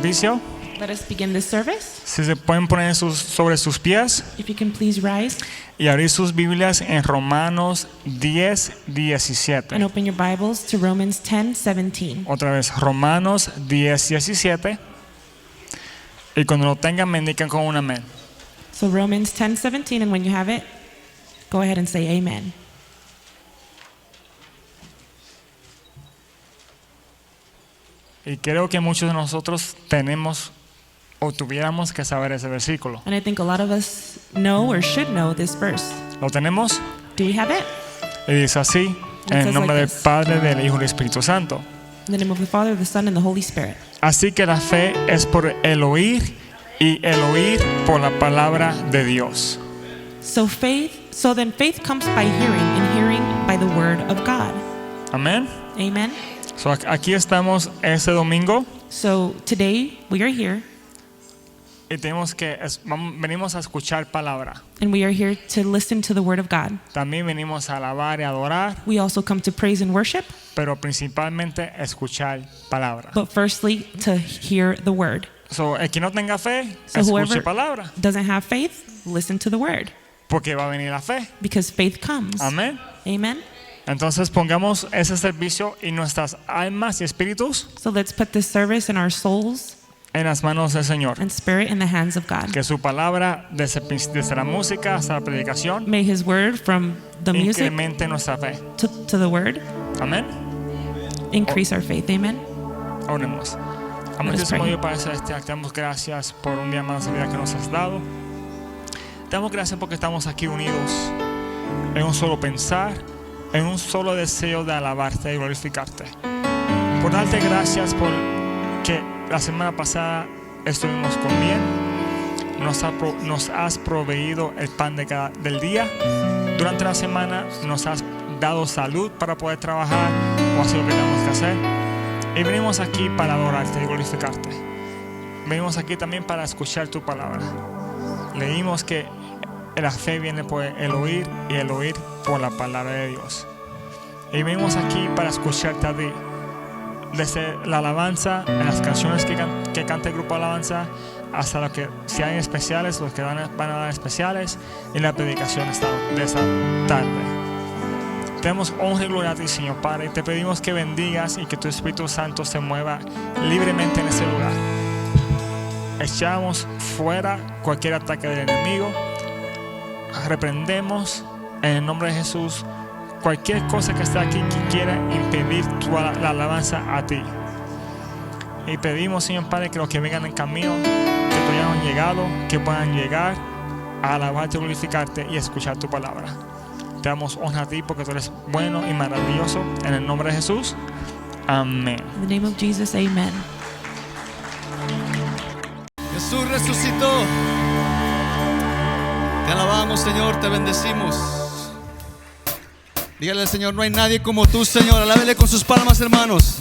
servicio. Let us begin this service. Si se pueden poner sobre sus pies If you can please rise y abrir sus Biblias en Romanos 10:17. and open your Bibles to Romans 10:17. Otra vez, Romanos 10:17. Y cuando lo tengan, me indican con un amén. So Romans 10:17, and when you have it, go ahead and say amen. Y creo que muchos de nosotros tenemos o tuviéramos que saber ese versículo. And I think a lot of us know or should know this verse. ¿Lo tenemos? Do we have it? Y dice así, en el says nombre like del this. Padre, del Hijo y del Espíritu Santo. In the name of the Father, the Son, and the Holy Spirit. Así que la fe es por el oír y el oír por la palabra de Dios. So then faith comes by hearing, and hearing by the word of God. Amén. Amen. So, aquí estamos este domingo So today we are here, y venimos a escuchar palabra. and we are here to listen to the word of God. También venimos a alabar y adorar, We also come to praise and worship, pero principalmente escuchar palabra. but firstly to hear the word. So, el que no tenga fe, So escuche whoever palabra, doesn't have faith, listen to the word, porque va a venir la fe. because faith comes. Amén. Amen. Entonces pongamos ese servicio y nuestras almas y espíritus So let's put this service and our souls en las manos del Señor. and spirit in the hands of God. Que su palabra, desde la música hasta la predicación, May his word from the music incremente nuestra fe. to the word Amén. increase our faith. Amen. Oremos. Let us Amantísimo pray. Dios, Padre Celestial, te damos gracias por un día más de vida que nos has dado. Te damos gracias porque estamos aquí unidos en un solo pensar, en un solo deseo de alabarte y glorificarte. Por darte gracias por que la semana pasada estuvimos con bien, nos has proveído el pan del día. Durante la semana nos has dado salud para poder trabajar o hacer lo que tenemos que hacer. Y venimos aquí para adorarte y glorificarte. Venimos aquí también para escuchar tu palabra. Leímos que la fe viene por el oír y el oír por la palabra de Dios. Y venimos aquí para escucharte a ti. Desde la alabanza, en las canciones que canta el grupo de alabanza, hasta lo que si hay especiales, los que van a dar especiales, y la predicación de esta tarde. Tenemos honra y gloria a ti, Señor Padre, y te pedimos que bendigas y que tu Espíritu Santo se mueva libremente en este lugar. Echamos fuera cualquier ataque del enemigo. Reprendemos en el nombre de Jesús cualquier cosa que esté aquí que quiera impedir la alabanza a ti. Y pedimos, Señor Padre, que los que vengan en camino, que todavía no han llegado, que puedan llegar a alabarte, glorificarte y escuchar tu palabra. Te damos honra a ti porque tú eres bueno y maravilloso. En el nombre de Jesús. Amén. In the name of Jesus, amen. Jesús resucitó. Te alabamos, Señor, te bendecimos. Dígale al Señor, no hay nadie como tú, Señor. Alábele con sus palmas, hermanos.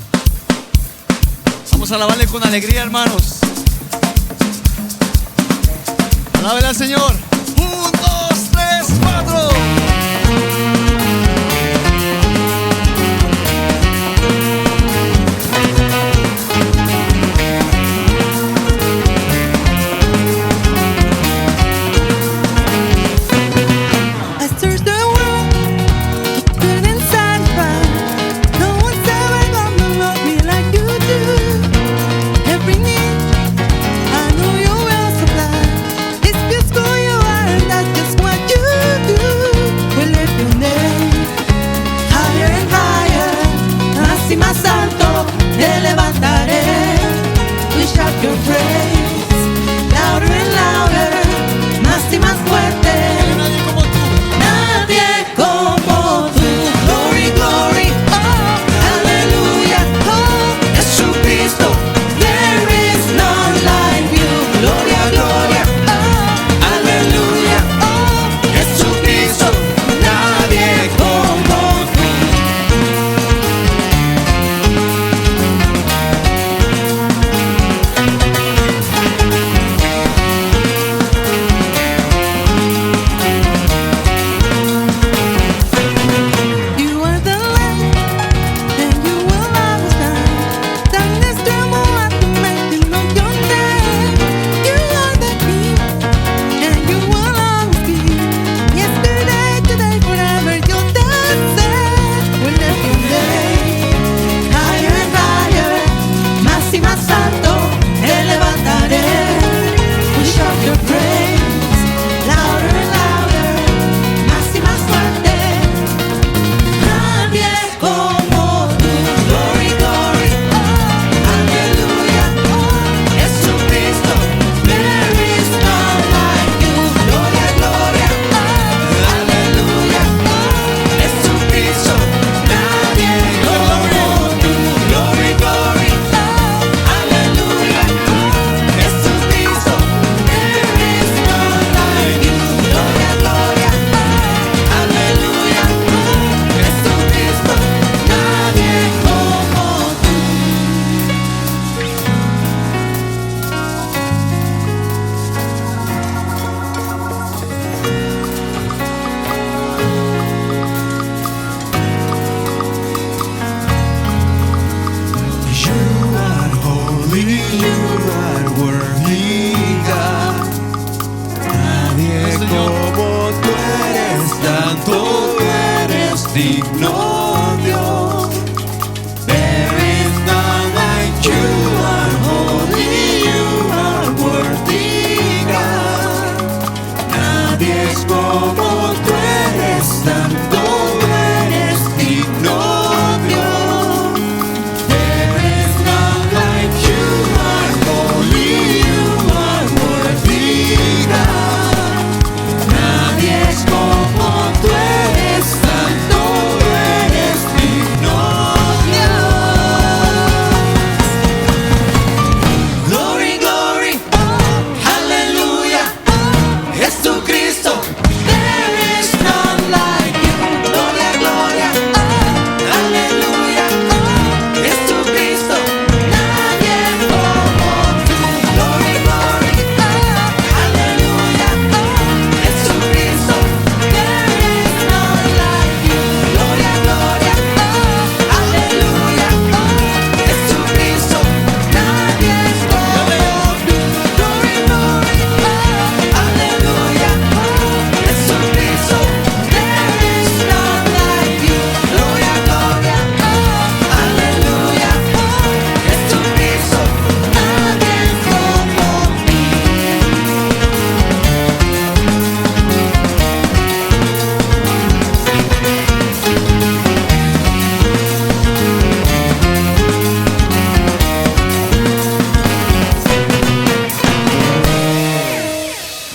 Vamos a alabarle con alegría, hermanos. Alábele al Señor. 1, 2, 3, 4. I searched the world, couldn't satisfy. No one's ever gonna love me like you do. Every need, I know you will supply. It's just who you are, and that's just santo, te levantaré. We shout your praise, louder and louder, más y más fuerte. Nadie como tú. Glory, glory, aleluya, Jesucristo, there is none like you. Gloria, gloria, aleluya, Jesucristo, nadie como tú. Glory, glory, aleluya, Jesucristo, there is none like you. Gloria, gloria, aleluya, Jesucristo, nadie como tú. You are holy, you are worthy, God. Nadie como tú eres, tanto tú eres digno, Dios. There is none like you. You are holy, you are worthy, God. Nadie es como tú eres, tanto tú eres digno, Dios. There is none like you. You are holy, you are worthy, God. Nadie es como tú eres, santo tú eres digno, Dios. Glory, glory, aleluya, Jesucristo, there is none like you. Gloria, gloria, aleluya, Jesucristo, nadie como tú. Glory, glory, aleluya, Jesucristo, there is none like you. Gloria, gloria, aleluya, Jesucristo, nadie es como tú. Glory, glory, aleluya, Jesucristo, there is none like you. Gloria, gloria, aleluya, Jesucristo, nadie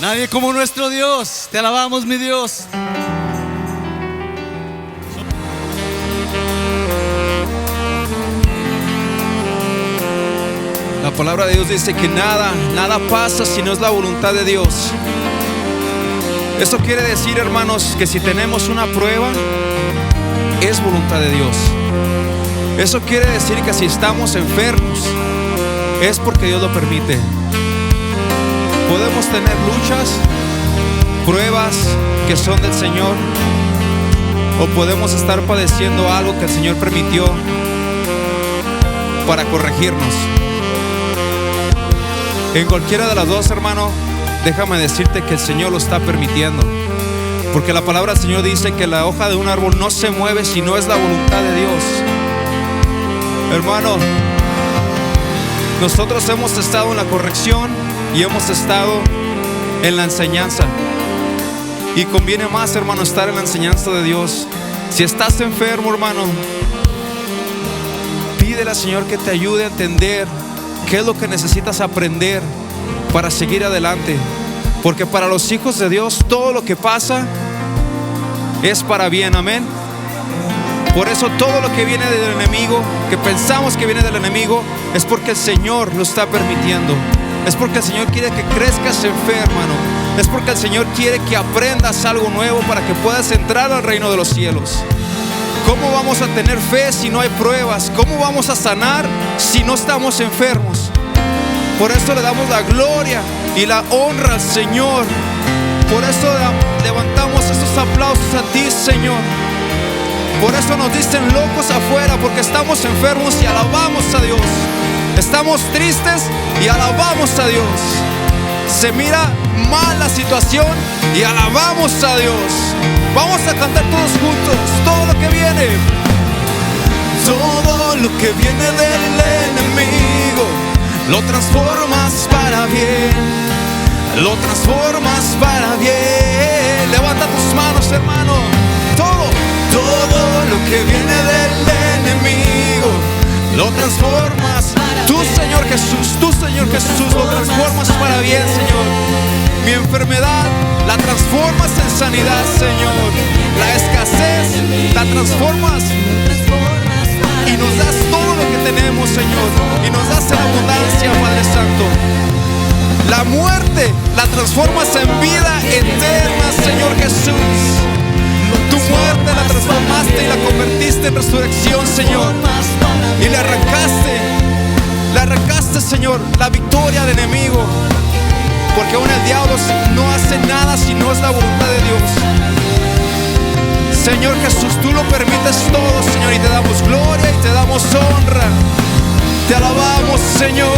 Nadie como nuestro Dios. Te alabamos, mi Dios. La palabra de Dios dice que nada pasa si no es la voluntad de Dios. Eso quiere decir, hermanos, que si tenemos una prueba, es voluntad de Dios. Eso quiere decir que si estamos enfermos, es porque Dios lo permite. Podemos tener luchas, pruebas que son del Señor, o podemos estar padeciendo algo que el Señor permitió para corregirnos. En cualquiera de las dos, hermano, déjame decirte que el Señor lo está permitiendo, porque la palabra del Señor dice que la hoja de un árbol no se mueve si no es la voluntad de Dios. Hermano, nosotros hemos estado en la corrección y hemos estado en la enseñanza, y conviene más, hermano, estar en la enseñanza de Dios. Si estás enfermo, hermano, pídele al Señor que te ayude a entender qué es lo que necesitas aprender para seguir adelante, porque para los hijos de Dios todo lo que pasa es para bien, amén. Por eso todo lo que viene del enemigo, que pensamos que viene del enemigo, es porque el Señor lo está permitiendo. Es porque el Señor quiere que crezcas en fe, hermano. Es porque el Señor quiere que aprendas algo nuevo para que puedas entrar al reino de los cielos. ¿Cómo vamos a tener fe si no hay pruebas? ¿Cómo vamos a sanar si no estamos enfermos? Por eso le damos la gloria y la honra al Señor. Por eso levantamos estos aplausos a ti, Señor. Por eso nos dicen locos afuera, porque estamos enfermos y alabamos a Dios. Estamos tristes y alabamos a Dios. Se mira mal la situación y alabamos a Dios. Vamos a cantar todos juntos todo lo que viene. Todo lo que viene del enemigo lo transformas para bien, lo transformas para bien. Levanta tus manos, hermano. Todo lo que viene del enemigo lo transformas. Tú, Señor Jesús, lo transformas para bien, Señor. Mi enfermedad la transformas en sanidad, Señor. La escasez la transformas y nos das todo lo que tenemos, Señor, y nos das en abundancia, Padre Santo. La muerte la transformas en vida eterna, Señor Jesús. Tu muerte la transformaste y la convertiste en resurrección, Señor. Y le arrancaste, Señor, la victoria al enemigo. Porque aún el diablo no hace nada si no es la voluntad de Dios. Señor Jesús, tú lo permites todo, Señor, y te damos gloria y te damos honra. Te alabamos, Señor.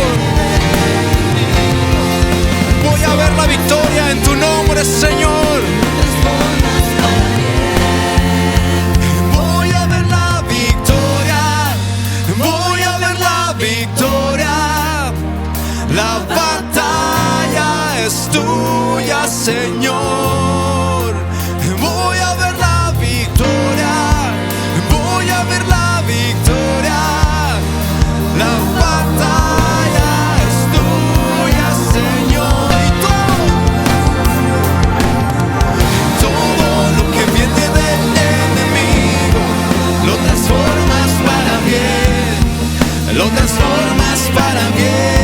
Voy a ver la victoria en tu nombre, Señor. Voy a ver la victoria. Voy a ver la victoria. La batalla es tuya, Señor. Voy a ver la victoria. Voy a ver la victoria. La batalla es tuya, Señor. Y todo lo que viene del enemigo lo transformas para bien. Lo transformas para bien.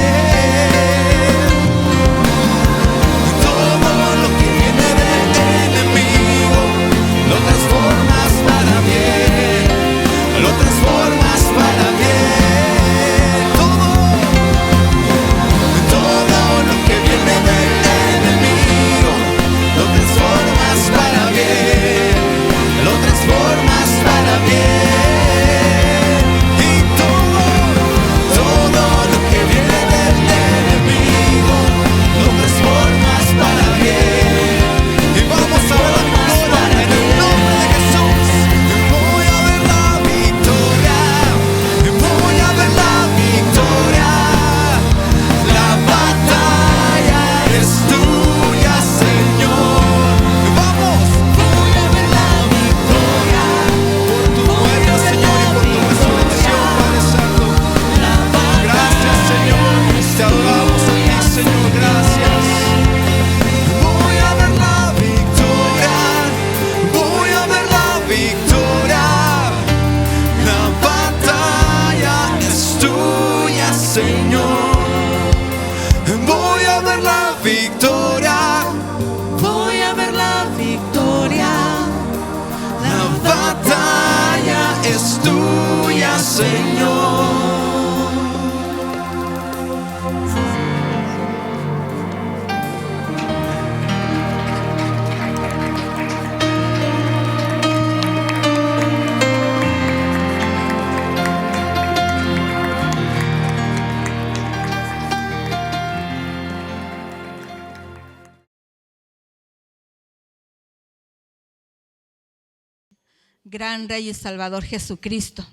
Gran Rey y Salvador Jesucristo.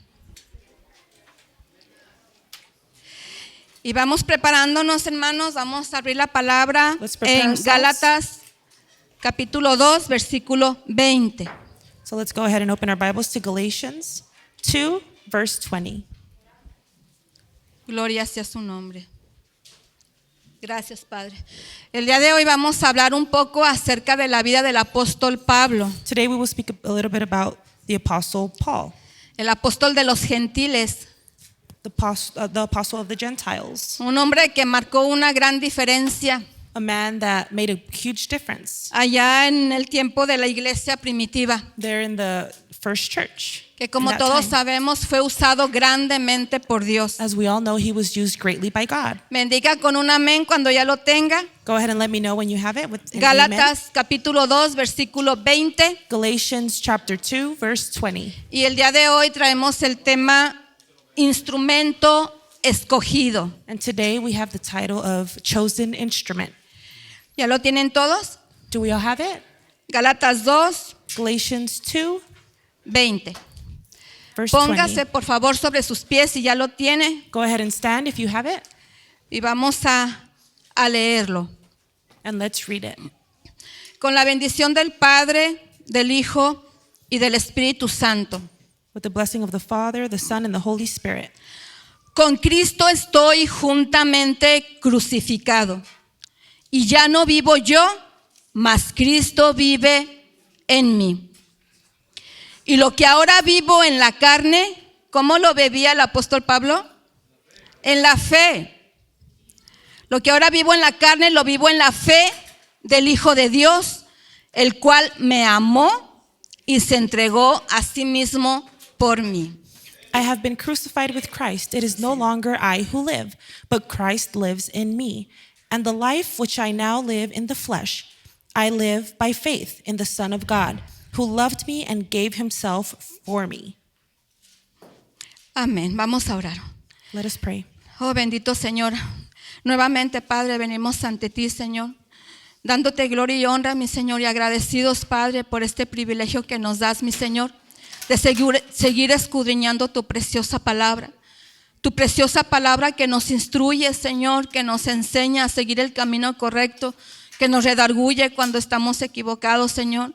Y vamos preparándonos, hermanos, vamos a abrir la palabra Let's prepare en ourselves. Gálatas capítulo 2, versículo 20. So let's go ahead and open our Bibles to Galatians 2, verse 20. Gloria sea su nombre. Gracias, Padre. El día de hoy vamos a hablar un poco acerca de la vida del apóstol Pablo, Today we will speak a little bit about the Apostle Paul, el apóstol de los gentiles, the apostle of the Gentiles, un hombre que marcó una gran diferencia a man that made a huge difference allá en el tiempo de la iglesia primitiva, there in the first church. que como In that todos time. sabemos fue usado grandemente por Dios. As we all know, he was used greatly by God. Bendiga con un amén cuando ya lo tenga. Go ahead and let me know when you have it with an amen. Gálatas capítulo 2, versículo 20. Galatians chapter 2, verse 20. Y el día de hoy traemos el tema instrumento escogido. And today we have the title of Chosen Instrument. ¿Ya lo tienen todos? Do we all have it? Gálatas 2, Galatians 2, 20. verse Póngase 20. por favor sobre sus pies si ya lo tiene. Go ahead and stand if you have it. y vamos a leerlo. And let's read it. Con la bendición del Padre, del Hijo y del Espíritu Santo. With the blessing of the Father, the Son, and the Holy Spirit. Con Cristo estoy juntamente crucificado. Y ya no vivo yo, mas Cristo vive en mí. Y lo que ahora vivo en la carne, ¿cómo lo bebía el apóstol Pablo? En la fe. Lo que ahora vivo en la carne, lo vivo en la fe del Hijo de Dios, el cual me amó y se entregó a sí mismo por mí. I have been crucified with Christ. It is no longer I who live, but Christ lives in me. And the life which I now live in the flesh, I live by faith in the Son of God, who loved me and gave himself for me. Amén. Vamos a orar. Let us pray. Oh, bendito Señor. Nuevamente, Padre, venimos ante ti, Señor, dándote gloria y honra, mi Señor, y agradecidos, Padre, por este privilegio que nos das, mi Señor, de seguir escudriñando tu preciosa palabra que nos instruye, Señor, que nos enseña a seguir el camino correcto, que nos redarguye cuando estamos equivocados, Señor,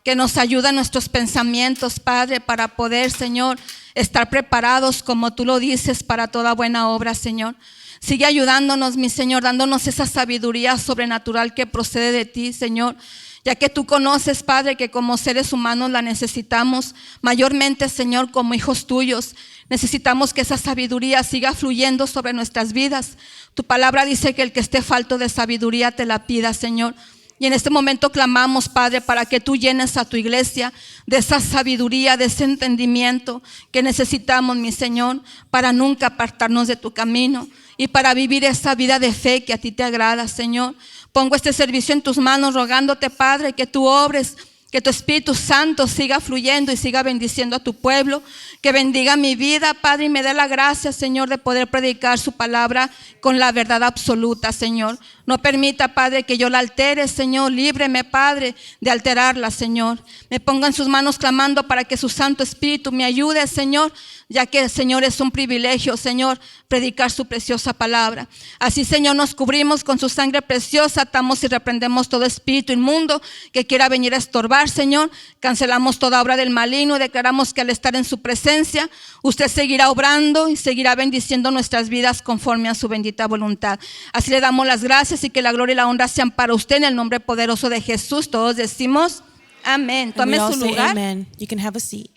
que nos ayuda en nuestros pensamientos, Padre, para poder, Señor, estar preparados, como tú lo dices, para toda buena obra, Señor. Sigue ayudándonos, mi Señor, dándonos esa sabiduría sobrenatural que procede de ti, Señor, ya que tú conoces, Padre, que como seres humanos la necesitamos, mayormente, Señor, como hijos tuyos. Necesitamos que esa sabiduría siga fluyendo sobre nuestras vidas. Tu palabra dice que el que esté falto de sabiduría te la pida, Señor. Y en este momento clamamos, Padre, para que tú llenes a tu iglesia de esa sabiduría, de ese entendimiento que necesitamos, mi Señor, para nunca apartarnos de tu camino y para vivir esa vida de fe que a ti te agrada, Señor. Pongo este servicio en tus manos, rogándote, Padre, que tú obres, que tu Espíritu Santo siga fluyendo y siga bendiciendo a tu pueblo, que bendiga mi vida, Padre, y me dé la gracia, Señor, de poder predicar su palabra con la verdad absoluta, Señor. No permita, Padre, que yo la altere, Señor. Líbreme, Padre, de alterarla, Señor. Me pongo en sus manos clamando para que su Santo Espíritu me ayude, Señor, ya que, Señor, es un privilegio, Señor, predicar su preciosa palabra. Así, Señor, nos cubrimos con su sangre preciosa, atamos y reprendemos todo espíritu inmundo que quiera venir a estorbar, Señor. Cancelamos toda obra del maligno y declaramos que al estar en su presencia, usted seguirá obrando y seguirá bendiciendo nuestras vidas conforme a su bendita voluntad. Así le damos las gracias y que la gloria y la honra sean para usted en el nombre poderoso de Jesús. Todos decimos amén. And we Tome all su say lugar. amen. You can have a seat.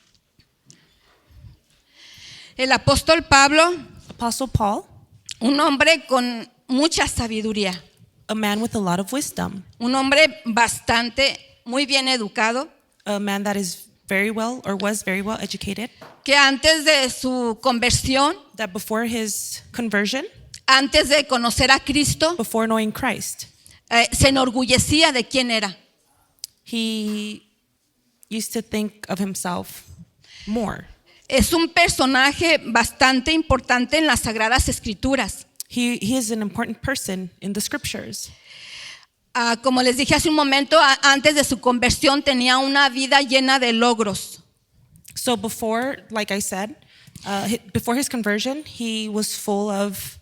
El apóstol Pablo, Apostle Paul, un hombre con mucha sabiduría, a man with a lot of wisdom, un hombre muy bien educado, a man that is very well or was very well educated, que antes de su conversión, that before his conversion, antes de conocer a Cristo, before knowing Christ, se enorgullecía de quién era. he used to think of himself more. Es un personaje bastante importante en las Sagradas Escrituras. He is an important person in the scriptures. Como les dije hace un momento, antes de su conversión tenía una vida llena de logros. So before, like I said, before his conversion, he was full of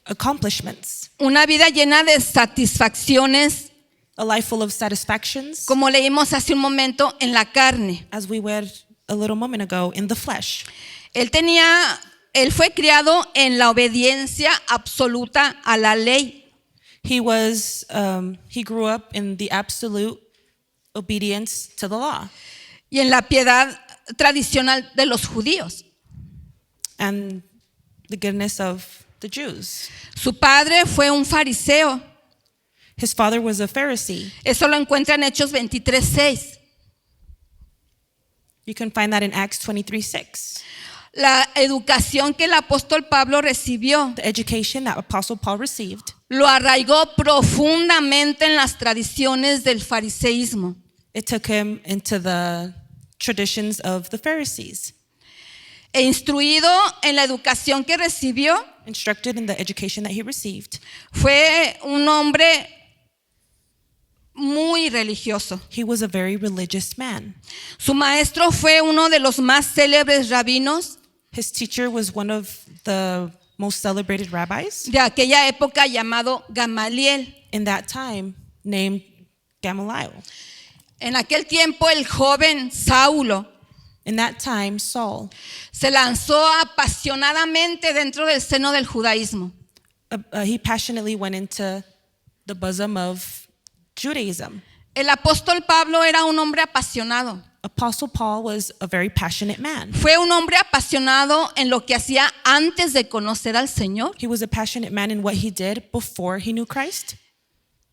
accomplishments, Una vida llena de satisfacciones, a life full of satisfactions, como leímos hace un momento, en la carne. as we read a little moment ago, in the flesh. Él fue criado en la obediencia absoluta a la ley. He grew up in the absolute obedience to the law Y en la piedad tradicional de los judíos. and the goodness of the Jews. Su padre fue un fariseo. His father was a Pharisee. Eso lo encuentra en Hechos 23:6. You can find that in Acts 23:6. La educación que el apóstol Pablo recibió The education that Apostle Paul received, lo arraigó profundamente en las tradiciones del fariseísmo. it took him into the traditions of the Pharisees. E instruido en la educación que recibió, Instructed in the education that he received, fue un hombre muy religioso. he was a very religious man. Su maestro fue uno de los más célebres rabinos His teacher was one of the most celebrated rabbis de aquella época llamado Gamaliel. in that time named Gamaliel. En aquel tiempo el joven Saulo In that time, Saul, se lanzó apasionadamente dentro del seno del judaísmo. he passionately went into the bosom of Judaism. El apóstol Pablo era un hombre apasionado. Apostle Paul was a very passionate man. Fue un hombre apasionado en lo que hacía antes de conocer al Señor He was a passionate man in what he did before he knew Christ.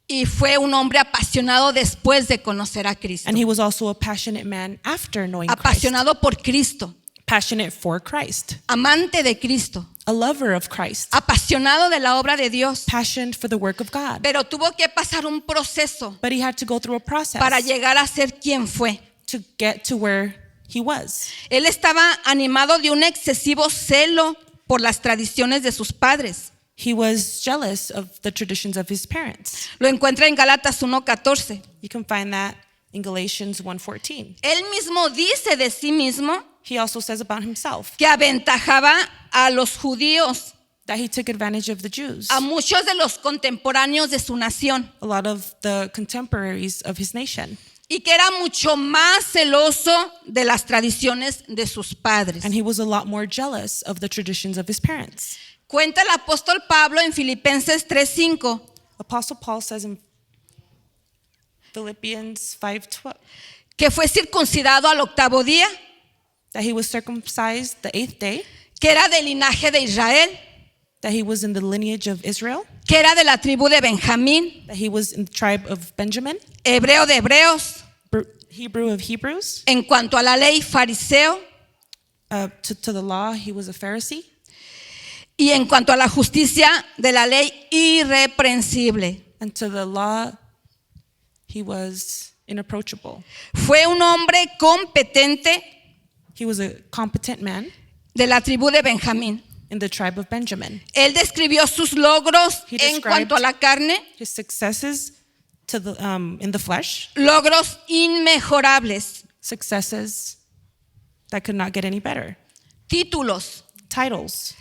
y fue un hombre apasionado después de conocer a Cristo. And he was also a passionate man after knowing Christ. Apasionado por Cristo, Passionate for Christ. amante de Cristo, A lover of Christ. apasionado de la obra de Dios. Passionate for the work of God. Pero tuvo que pasar un proceso But he had to go through a process para llegar a ser quien fue. to get to where he was. Él estaba animado de un excesivo celo por las tradiciones de sus padres. He was jealous of the traditions of his parents. Lo encuentra en Gálatas 1:14. You can find that in Galatians 1:14. Él mismo dice de sí mismo He also says about himself que aventajaba a los judíos, that he took advantage of the Jews, a muchos de los contemporáneos de su nación, a lot of the contemporaries of his nation. y que era mucho más celoso de las tradiciones de sus padres. And he was a lot more jealous of the traditions of his parents. Cuenta el apóstol Pablo en Filipenses 3:5 Apostle Paul says in Philippians 5:12 que fue circuncidado al 8º día, that he was circumcised the 8th day, que era del linaje de Israel, that he was in the lineage of Israel, que era de la tribu de Benjamín, that he was in the tribe of Benjamin, hebreo de hebreos, Hebrew of Hebrews. en cuanto a la ley, fariseo, To the law, he was a Pharisee. y en cuanto a la justicia de la ley, irreprensible. And to the law, he was inapproachable. Fue un hombre competente He was a competent man de la tribu de Benjamín. in the tribe of Benjamin. Él describió sus logros He en described cuanto a la carne, his successes to the in the flesh, logros inmejorables, successes that could not get any better, títulos, titles,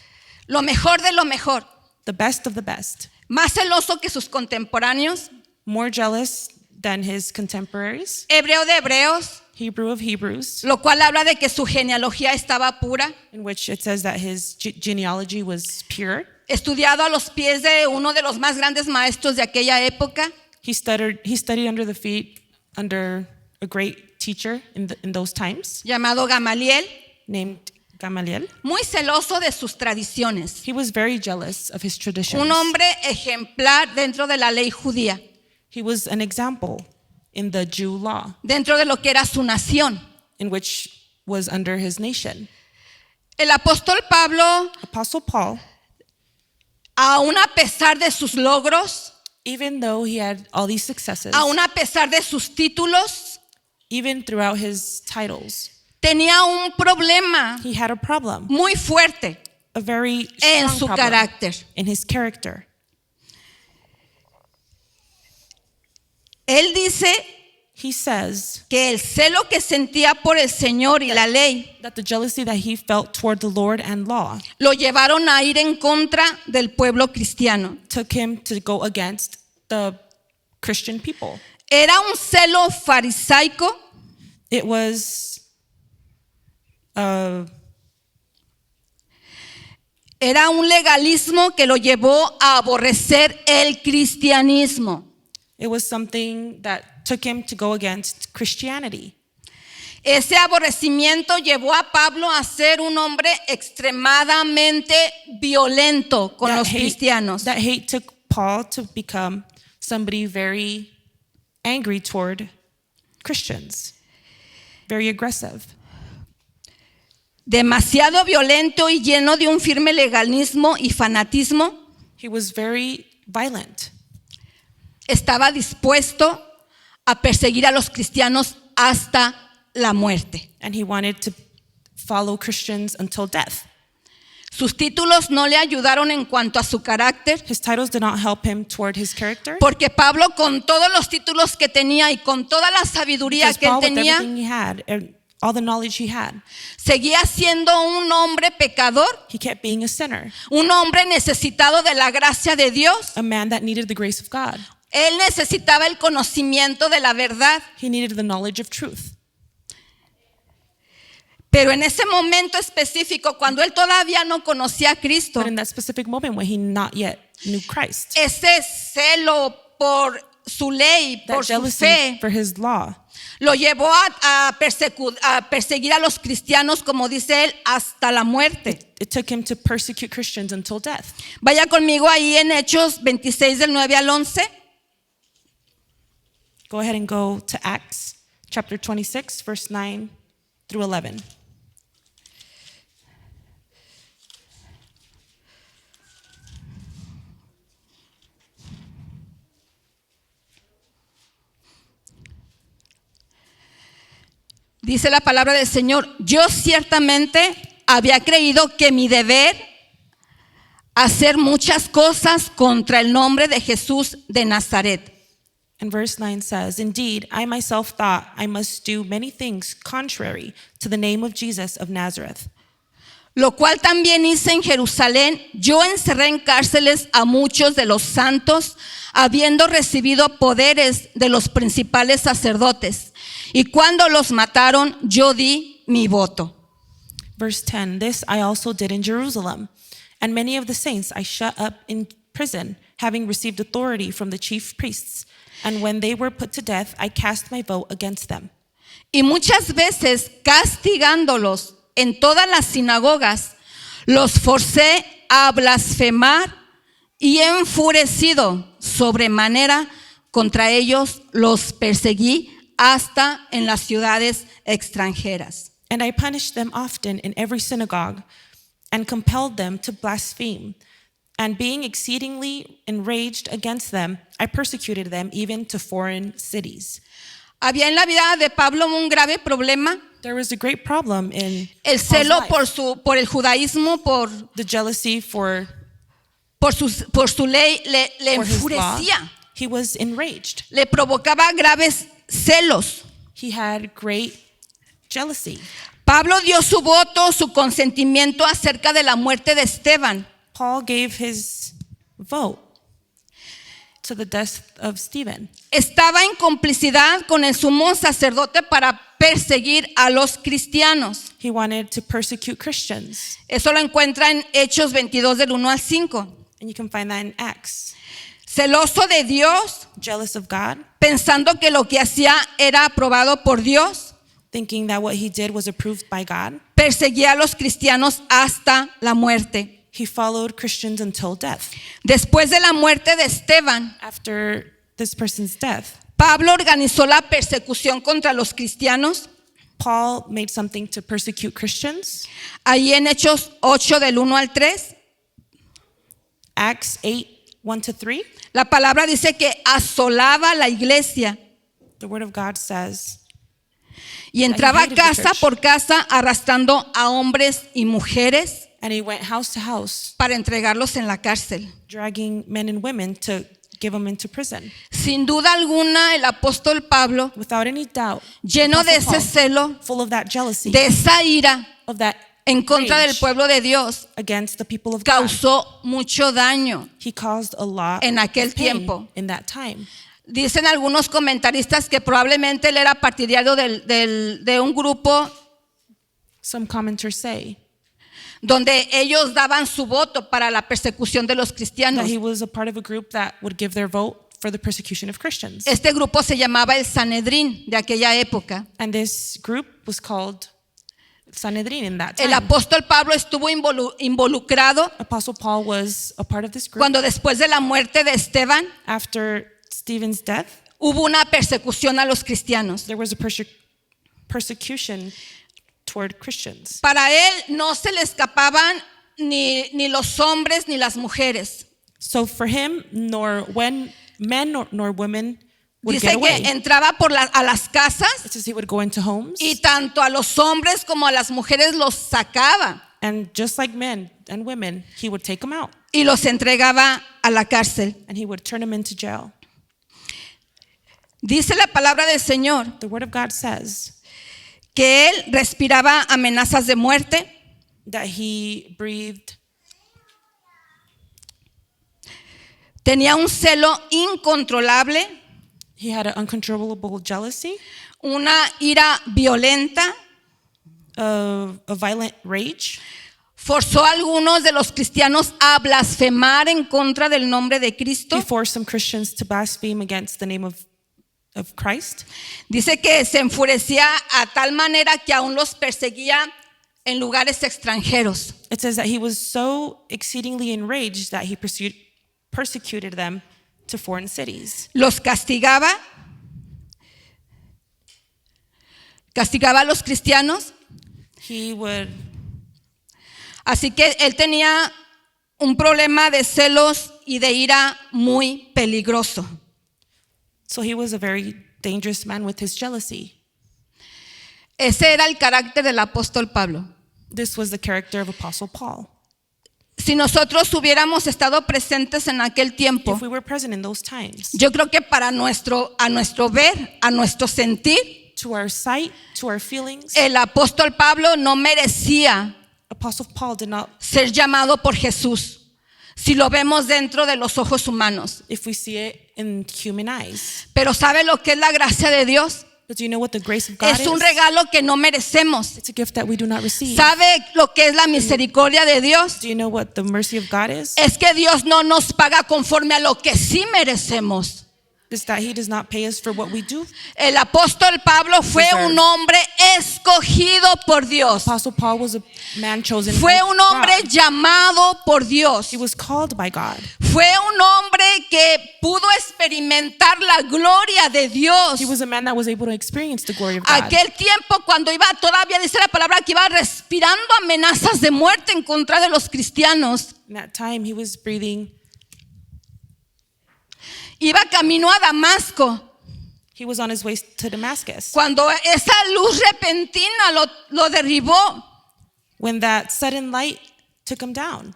lo mejor de lo mejor, the best of the best, más celoso que sus contemporáneos, more jealous than his contemporaries, hebreo de hebreos, Hebrew of Hebrews, lo cual habla de que su genealogía estaba pura, in which it says that his genealogy was pure. estudiado a los pies de uno de los más grandes maestros de aquella época, He studied under the feet under a great teacher in those times llamado Gamaliel, named Gamaliel. muy celoso de sus tradiciones, He was very jealous of his traditions. un hombre ejemplar dentro de la ley judía, He was an example in the Jew law, dentro de lo que era su nación. in which was under his nation. El apóstol Pablo, Apostle Paul, aún a pesar de sus logros, even though he had all these successes, aún a pesar de sus títulos, even throughout his titles, tenía un problema he had a problem, muy fuerte a very en strong su problem carácter. in his character. Él dice He says que el celo que sentía por el Señor y la ley that the jealousy that he felt toward the Lord and law lo llevaron a ir en contra del pueblo cristiano. took him to go against the Christian people. Era un celo farisaico It was Era un legalismo que lo llevó a aborrecer el cristianismo. something that took him to go against Christianity. Ese aborrecimiento llevó a Pablo a ser un hombre extremadamente violento con los cristianos. That hate took Paul to become somebody very angry toward Christians, very aggressive. Demasiado violento y lleno de un firme legalismo y fanatismo. He was very violent. Estaba dispuesto a perseguir a los cristianos hasta la muerte. And he wanted to follow Christians until death. Sus títulos no le ayudaron en cuanto a su carácter, His titles did not help him toward his character. porque Pablo, con todos los títulos que tenía y con toda la sabiduría Because que él Paul, with tenía, everything he had, and all the knowledge he had. Seguía siendo un hombre pecador, He kept being a sinner, un hombre necesitado de la gracia de Dios. a man that needed the grace of God. Él necesitaba el conocimiento de la verdad. He needed the knowledge of truth. Pero en ese momento específico, cuando él todavía no conocía a Cristo, But in that specific moment when he not yet knew Christ, ese celo por su ley, that por su jealousy fe, for his law, lo llevó a perseguir a los cristianos, como dice él, hasta la muerte. it took him to persecute Christians until death. Vaya conmigo ahí en Hechos 26 del 9 al 11. Go ahead and go to Acts chapter 26, verse 9 through 11. Dice la palabra del Señor: yo ciertamente había creído que mi deber hacer muchas cosas contra el nombre de Jesús de Nazaret. And verse 9 says, "Indeed, I myself thought I must do many things contrary to the name of Jesus of Nazareth. Lo cual también hice en Jerusalén. Yo encerré en cárceles a muchos de los santos, habiendo recibido poderes de los principales sacerdotes. Y cuando los mataron, yo di mi voto." Verse 10, "This I also did in Jerusalem, and many of the saints I shut up in prison, having received authority from the chief priests. And when they were put to death, I cast my vote against them. Y muchas veces, castigándolos en todas las sinagogas, los forcé a blasfemar, y enfurecido sobremanera contra ellos, los perseguí hasta en las ciudades extranjeras. And I punished them often in every synagogue, and compelled them to blaspheme. And being exceedingly enraged against them, I persecuted them even to foreign cities." Había en la vida de Pablo un grave problema: There was a great problem in el Paul's celo life. por el judaísmo, por The jealousy for su ley, le his law. enfurecía, He was enraged. le provocaba graves celos. He had great jealousy. Pablo dio su voto, su consentimiento acerca de la muerte de Esteban. Paul gave his vote to the death of Stephen. Estaba en complicidad con el sumo sacerdote para perseguir a los cristianos. He wanted to persecute Christians. Eso lo encuentra en Hechos 22 del 1 al 5. And you can find that in Acts. Celoso de Dios, Jealous of God, pensando que lo que hacía era aprobado por Dios, thinking that what he did was approved by God, perseguía a los cristianos hasta la muerte. he followed Christians until death. Después de la muerte de Esteban, After this person's death, Pablo organizó la persecución contra los cristianos. Paul made something to persecute Christians. Ahí en Hechos 8 del 1 al 3, Acts 8, 1 to 3. la palabra dice que asolaba la iglesia The word of God says, y entraba hated the casa church. por casa arrastrando a hombres y mujeres and he went house to house, para entregarlos en la cárcel. dragging men and women to give them into prison. Sin duda alguna, el apóstol Pablo, Without any doubt, lleno de Apostle ese Paul, celo, full of that jealousy, de esa ira of that en contra del rage pueblo de Dios, against the people of God, causó mucho daño. he caused a lot En aquel of pain tiempo. in that time. Dicen algunos comentaristas que probablemente él era partidario de un grupo Some commenters say donde ellos daban su voto para la persecución de los cristianos. that he was a part of a group that would give their vote for the persecution of Christians. Este grupo se llamaba el Sanedrín de aquella época. And this group was called Sanhedrin in that El time. apóstol Pablo estuvo involucrado Apostle Paul was a part of this group. cuando después de la muerte de Esteban After Stephen's death, hubo una persecución a los cristianos. there was a persecution toward Christians. Para él no se le escapaban ni los hombres ni las mujeres. So for him, nor when men nor women would Dice get away. que entraba a las casas It says he would go into homes, y tanto a los hombres como a las mujeres los sacaba and just like men and women, he would take them out y los entregaba a la cárcel. and he would turn them into jail. Dice la palabra del Señor The word of God says que él respiraba amenazas de muerte. that he breathed. Tenía un celo incontrolable, He had an uncontrollable jealousy, una ira violenta. a violent rage. Forzó a algunos de los cristianos a blasfemar en contra del nombre de Cristo. He forced some Christians to blaspheme against the name of Christ. Dice que se enfurecía a tal manera que aún los perseguía en lugares extranjeros. It says that he was so exceedingly enraged that he persecuted them to foreign cities. Los castigaba a los cristianos. He would, Así que él tenía un problema de celos y de ira muy peligroso. so he was a very dangerous man with his jealousy. Ese era el carácter del apóstol Pablo. This was the character of Apostle Paul. Si nosotros hubiéramos estado presentes en aquel tiempo, If we were present in those times, yo creo que a nuestro ver, a nuestro sentir, to our sight, to our feelings, el apóstol Pablo no merecía Apostle Paul did not, ser llamado por Jesús. Si lo vemos dentro de los ojos humanos. if we see it in human eyes. Pero ¿sabe lo que es la gracia de Dios? But do you know what the grace of God Es un is? regalo que no merecemos. It's a gift that we do not receive. ¿Sabe lo que es la misericordia de Dios? Do you know what the mercy of God is? Es que Dios no nos paga conforme a lo que sí merecemos. It's that he does not pay us for what we do. El apóstol Pablo fue Deserve. un hombre escogido por Dios. Apostle Paul was a man chosen Fue by un hombre God. llamado por Dios. He was called by God. Fue un hombre que pudo experimentar la gloria de Dios. He was a man that was able to experience the glory of God. Aquel tiempo cuando iba, todavía dice la palabra que iba respirando amenazas de muerte en contra de los cristianos. In that time, he was breathing. Iba camino a Damasco. He was on his way to Damascus. Cuando esa luz repentina lo derribó When that sudden light took him down,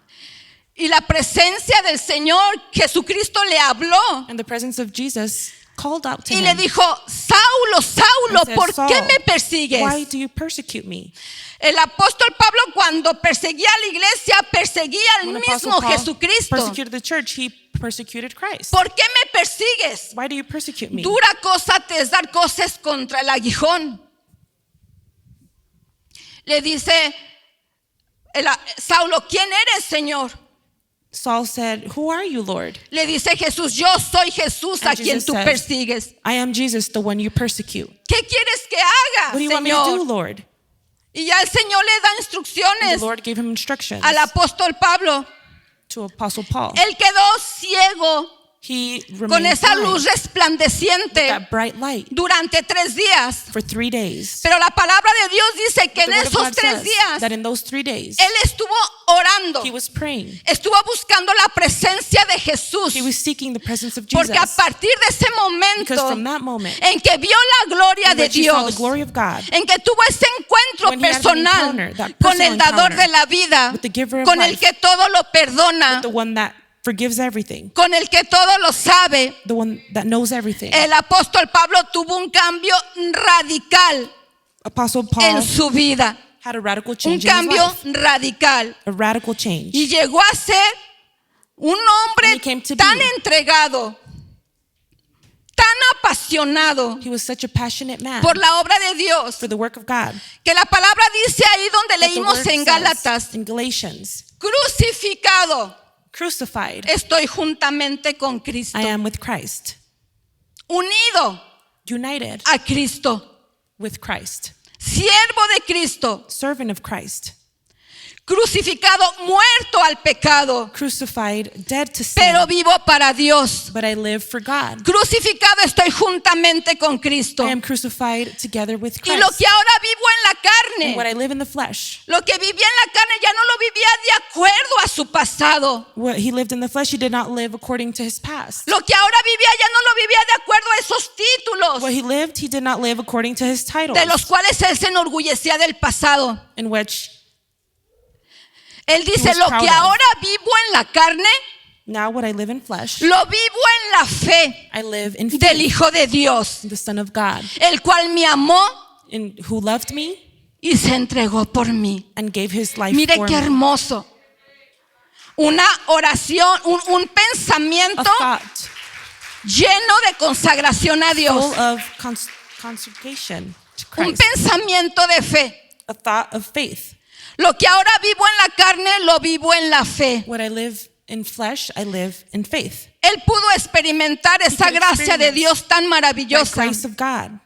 y la presencia del Señor Jesucristo le habló and the presence of Jesus called out to y him le dijo, Saulo, Saulo, and said, ¿por qué "Saul, me persigues? why do you persecute me?" El apóstol Pablo cuando perseguía a la iglesia, perseguía al When mismo Apostle Paul Jesucristo. persecuted the church, he persecuted Christ. ¿Por qué me persigues? Why do you persecute me? Dura cosa te es dar cosas contra el aguijón. Le dice Saulo, ¿quién eres, Señor? Saul said, "Who are you, Lord?" Le dice Jesús, yo soy Jesús a And quien Jesus tú says, persigues. "I am Jesus, the one you persecute." ¿Qué quieres que haga, What do you want me to do, Señor? Lord? Y ya el Señor le da And instrucciones the Lord gave him instructions al apóstol Pablo. to Apostle Paul. Él quedó ciego He con remained esa blind luz with resplandeciente that bright light durante 3 días. for 3 days. Pero la palabra de Dios dice que The en word of esos God 3 says días that in those 3 days, él estuvo orando, he was praying. estuvo buscando la presencia de Jesús. He was seeking the presence of Jesus. Porque a partir de ese Because momento from that moment, en que vio la gloria in de which he saw the Dios, glory of God, en que tuvo ese encuentro When he had an personal encounter, that con personal el dador encounter de la vida, with the giver of con el life, que todo lo perdona, the one that forgives everything, con el que todo lo sabe, the one that knows everything. el apóstol Pablo tuvo un cambio radical Apostle Paul en su vida, had a radical un change in his cambio life. radical, A radical change. y llegó a ser un And hombre he came to tan be. entregado, tan apasionado He was such a passionate man por la obra de Dios, for the work of God. que la palabra dice ahí donde That the leímos word en says Gálatas, in Galatians, crucificado crucified, estoy juntamente con Cristo, I am with Christ, unido united a Cristo, with Christ, siervo de Cristo, servant of Christ, crucificado, muerto al pecado, crucified, dead to sin, pero vivo para Dios. but I live for God. Crucificado estoy juntamente con Cristo. I am crucified together with Y lo Christ. que ahora vivo en la And what carne, I live in the flesh, lo que vivía en la carne ya no lo vivía de acuerdo a su pasado. what he lived in the flesh, he did not live according to his past. Lo que ahora vivía ya no lo vivía de acuerdo a esos títulos What he lived, he did not live according to his titles, de los cuales él se enorgullecía del pasado. in which Él dice, was lo proud que of. ahora vivo en la carne, now what I live in flesh, lo vivo en la fe I live in del faith, Hijo de Dios, the Son of God, el cual me amó who loved me y se entregó por mí. and gave his life Mire for qué me. hermoso. Una oración, un A pensamiento thought lleno de consagración a Dios. full of consecration to Un Christ. pensamiento de fe. A thought of faith. Lo que ahora vivo en la carne, lo vivo en la fe. What I live in flesh, I live in faith. Él pudo experimentar esa could gracia de experience Dios tan The maravillosa grace of God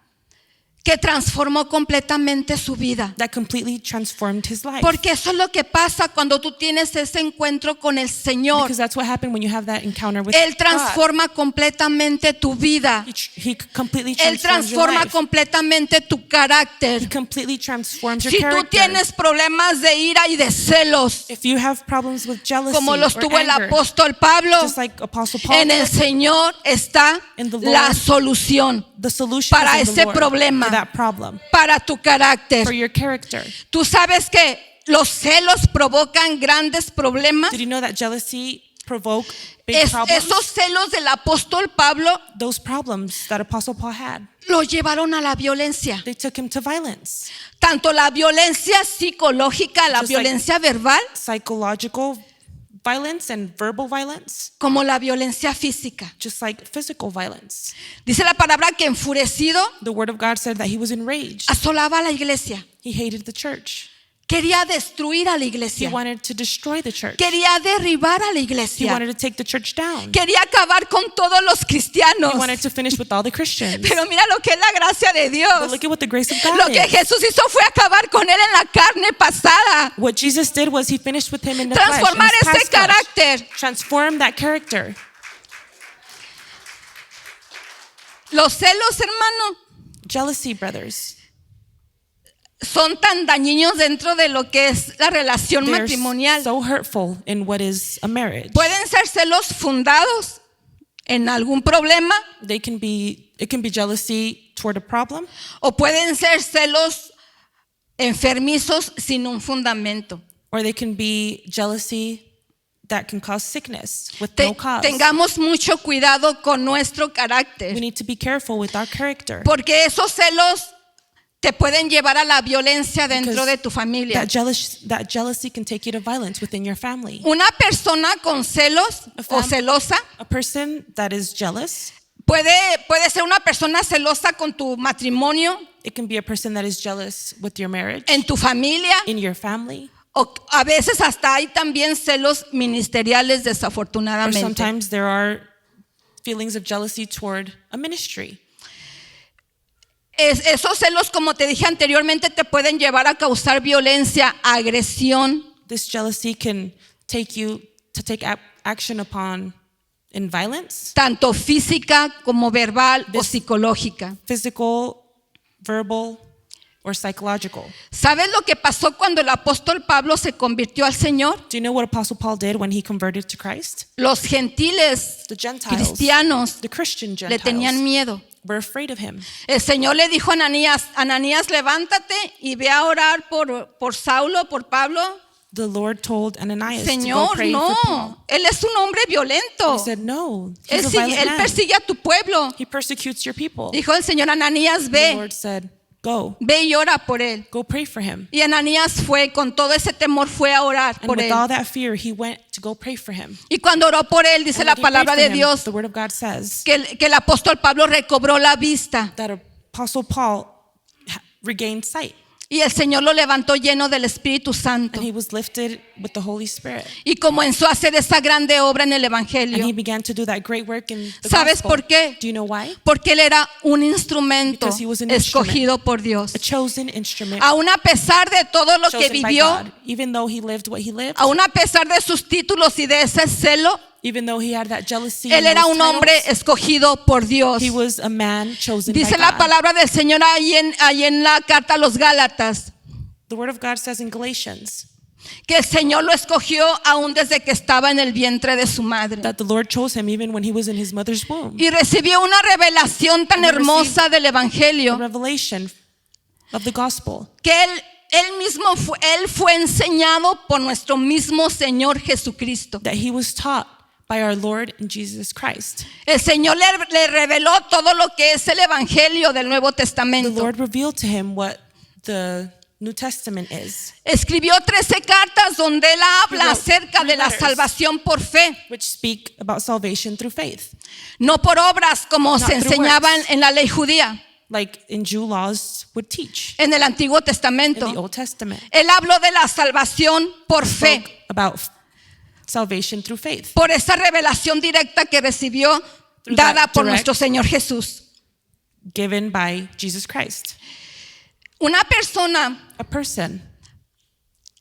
que transformó completamente su vida. that completely transformed his life. Porque eso es lo que pasa cuando tú tienes ese encuentro con el Señor. Because that's what happened when you have that encounter with Él God. transforma completamente tu vida. He completely Él transforms your transforma life. completamente tu He carácter. completely transforms your Si tú character. tienes problemas de ira y de celos, If you have problems with jealousy como los or tuvo el anger, apóstol Pablo, just like Apostle Paul en el did, Señor está In the la Lord, solución the solution para is in the ese Lord, problema. for that problem, para tu carácter. for your character. Tú sabes que los celos provocan grandes problemas. Did you know that jealousy provoke big problems? Esos celos del apóstol Pablo Those problems that Apostle Paul had, lo llevaron a la violencia. they took him to violence, Tanto la violencia psicológica, la Just like- violencia verbal, psychological violence and verbal violence, como la violencia física. just like physical violence. Dice la palabra que enfurecido The word of God said that he was enraged. asolaba a la iglesia. He hated the church. Quería destruir a la He iglesia. wanted to destroy the church. Quería derribar a la He iglesia. wanted to take the church down. Quería acabar con todos los cristianos. He wanted to finish with all the Christians. Pero mira lo que es la gracia de But Dios. look at what the grace of God Lo que is. Jesús hizo fue acabar con él en la carne pasada. What Jesus did was he finished with him in the flesh, in Transformar his ese past flesh. carácter. Transform that character. Los celos, hermano, Jealousy, brothers. son tan dañinos dentro de lo que es la relación They're matrimonial. so hurtful in what is a marriage. Pueden ser celos fundados en algún problema It can be jealousy toward a problem, o pueden ser celos enfermizos sin un fundamento. or they can be jealousy that can cause sickness with Te- no cause. tengamos mucho cuidado con nuestro We carácter, need to be careful with our character. porque esos celos te pueden llevar a la violencia dentro Because de tu familia. That jealousy can take you to violence within your family. Una persona con celos o fam- celosa A person that is jealous, puede ser una persona celosa con tu matrimonio, it can be a person that is jealous with your marriage, en tu familia, in your family, o a veces hasta hay también celos ministeriales, or desafortunadamente. sometimes there are feelings of jealousy toward a ministry. Esos celos, como te dije anteriormente, te pueden llevar a causar violencia, agresión, This jealousy can take you to take action upon in violence, tanto física como verbal o This- psicológica. physical, verbal, or psychological. ¿Sabes lo que pasó cuando el apóstol Pablo se convirtió al Señor? Do you know what Apostle Paul did when he converted to Christ? Los gentiles The Gentiles, cristianos the Christian le tenían Gentiles, miedo. were afraid of him. El Señor le dijo a Ananías, levántate y ve a orar por Saulo, por Pablo. The Lord told Ananias to go Señor, pray for Paul. no, él es un hombre violento. He said, no, Él, he's a violent él man. persigue a tu pueblo. He persecutes your people. Dijo el Señor, Ananías, The ve, Lord said, go y ora por él. pray for him. Y Ananías fue, con todo ese temor, fue a orar And por with él. all that fear, he went to go pray for him. Y cuando oró por él, dice And la when he prayed palabra for de him, Dios, the word of God says que el apóstol Pablo recobró la vista. that Apostle Paul regained sight, Y el Señor lo levantó lleno del Espíritu Santo. and he was lifted with the Holy Spirit. Y comenzó a hacer esa grande obra en el And Evangelio. he began to do that great work in the ¿Sabes gospel. por qué? Do you know why? Porque él era un instrumento Because he was an escogido por Dios. A chosen instrument Aún a pesar de todo lo que chosen by vivió, God. Even though he lived what he lived, aún a pesar de sus títulos y de ese celo, even though he had that jealousy, él and era those un hombre titles, escogido por Dios. he was a man chosen Dice by la God. palabra del Señor ahí en la carta a los Gálatas, The word of God says in Galatians que el Señor lo escogió aún desde que estaba en el vientre de su madre. that the Lord chose him even when he was in his mother's womb. Y recibió una revelación tan And he hermosa del A Evangelio revelation of the gospel que él fue enseñado por nuestro mismo Señor Jesucristo. that he was taught by our Lord and Jesus Christ. El Señor le reveló todo lo que es el Evangelio del Nuevo The Testamento. Lord revealed to him what the New Testament is, Escribió 13 cartas donde él habla acerca de la salvación por fe, which speak about salvation through faith. no por obras como Not se through enseñaba works. en la ley judía, Like in Jew laws would teach en el Antiguo in the Testamento. Old Testament. Él habló de la salvación por fe, Spoke about salvation through faith. por esa revelación directa que recibió Through dada that por direct- nuestro Señor Jesús. Given by Jesus Christ. Una persona A person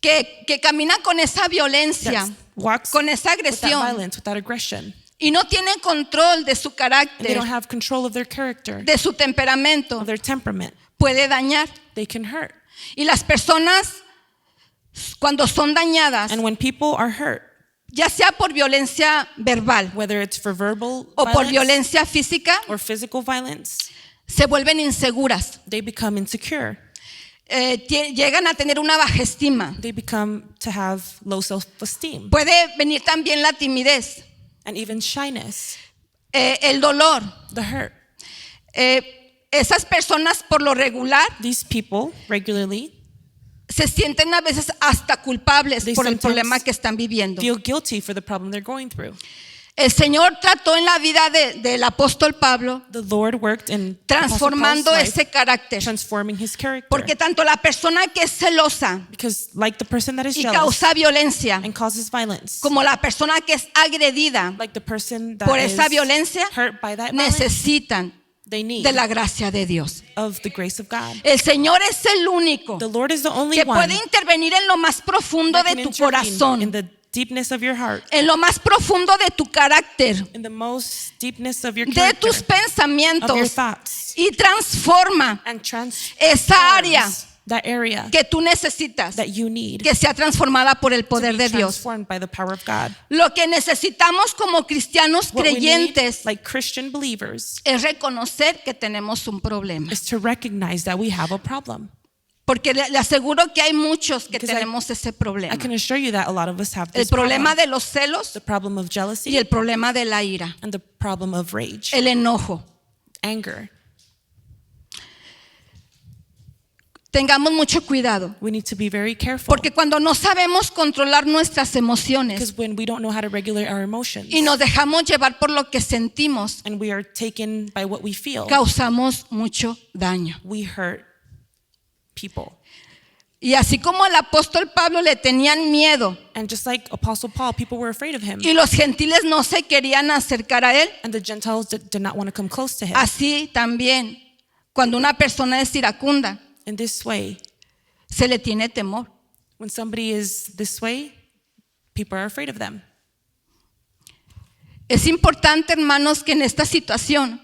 que camina con esa violencia, that walks con esa with that agresión violence, with that aggression, y no tiene control de su and they carácter, don't have control of their character, de su temperamento, of their temperament, puede dañar. they can hurt. Y las personas, cuando son dañadas, And when people are hurt, ya sea por violencia verbal whether it's for verbal o por violence violencia física, or physical violence, se vuelven inseguras. they become insecure. Llegan a tener una baja estima. They become to have low self-esteem Puede venir también la timidez, and even shyness, el dolor. the hurt. Esas personas por lo regular These people regularly se sienten a veces hasta culpables They por el sometimes problema que están viviendo. feel guilty for the problem they're going through. El Señor trató en la vida del apóstol Pablo The Lord worked in transformando Apostle Paul's life, ese carácter. transforming his character. Porque tanto la persona que es celosa Because like the person that is y jealous causa violencia, and causes violence, como la persona que es agredida like the person that por is esa violencia, hurt by that violence, necesitan they need de la gracia de Dios. of the grace of God. El Señor es el único The Lord is the only que one puede intervenir en lo más profundo that de can tu intervene corazón, in the deepness of your heart, en lo más profundo de tu carácter, in the most deepness of your de character, tus of your pensamientos, thoughts, y transforma and esa área transforms that area que tú necesitas that you need que sea transformada por el to poder be de Dios. transformed by the power of God. Lo que necesitamos como cristianos What we need, creyentes like Christian believers, es reconocer que tenemos un problema. is to recognize that we have a problem. Porque le aseguro que hay muchos que Because tenemos ese problema. I can assure you that a lot of us have El this problema problem. de los celos The problem of y jealousy el problema de la ira, and the problem of rage, el enojo. anger. Tengamos mucho cuidado. We need to be very careful. Porque cuando no sabemos controlar nuestras emociones Because when we don't know how to regulate our emotions y nos dejamos llevar por lo que sentimos, and we are taken by what we feel, causamos mucho daño. we hurt people. Y así como al apóstol Pablo le tenían miedo And just like Apostle Paul, people were afraid of him. y los gentiles no se querían acercar a él, And the Gentiles did not want to come close to him. así también cuando una persona es iracunda, In this way, se le tiene temor. when somebody is this way, people are afraid of them. Es importante, hermanos, que en esta situación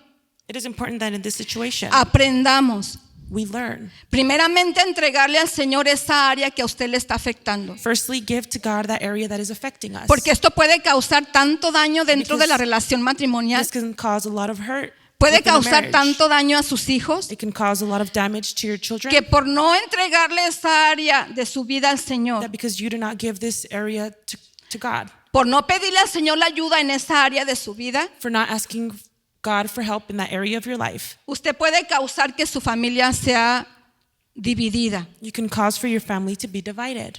It is important that in this situation, aprendamos we learn. primeramente a entregarle al Señor esa área que a usted le está afectando. Firstly, give to God that area that is affecting us. Porque esto puede causar tanto daño dentro de la Because relación matrimonial. This can cause a lot of hurt. Puede within a causar marriage. tanto daño a sus hijos It can cause a lot of damage to your children. que por no entregarle esa área de su vida al Señor, That because you do not give this area to God, por no pedirle al Señor la ayuda en esa área de su vida, for not asking God for help in that area of your life, usted puede causar que su familia sea dividida. you can cause for your family to be divided.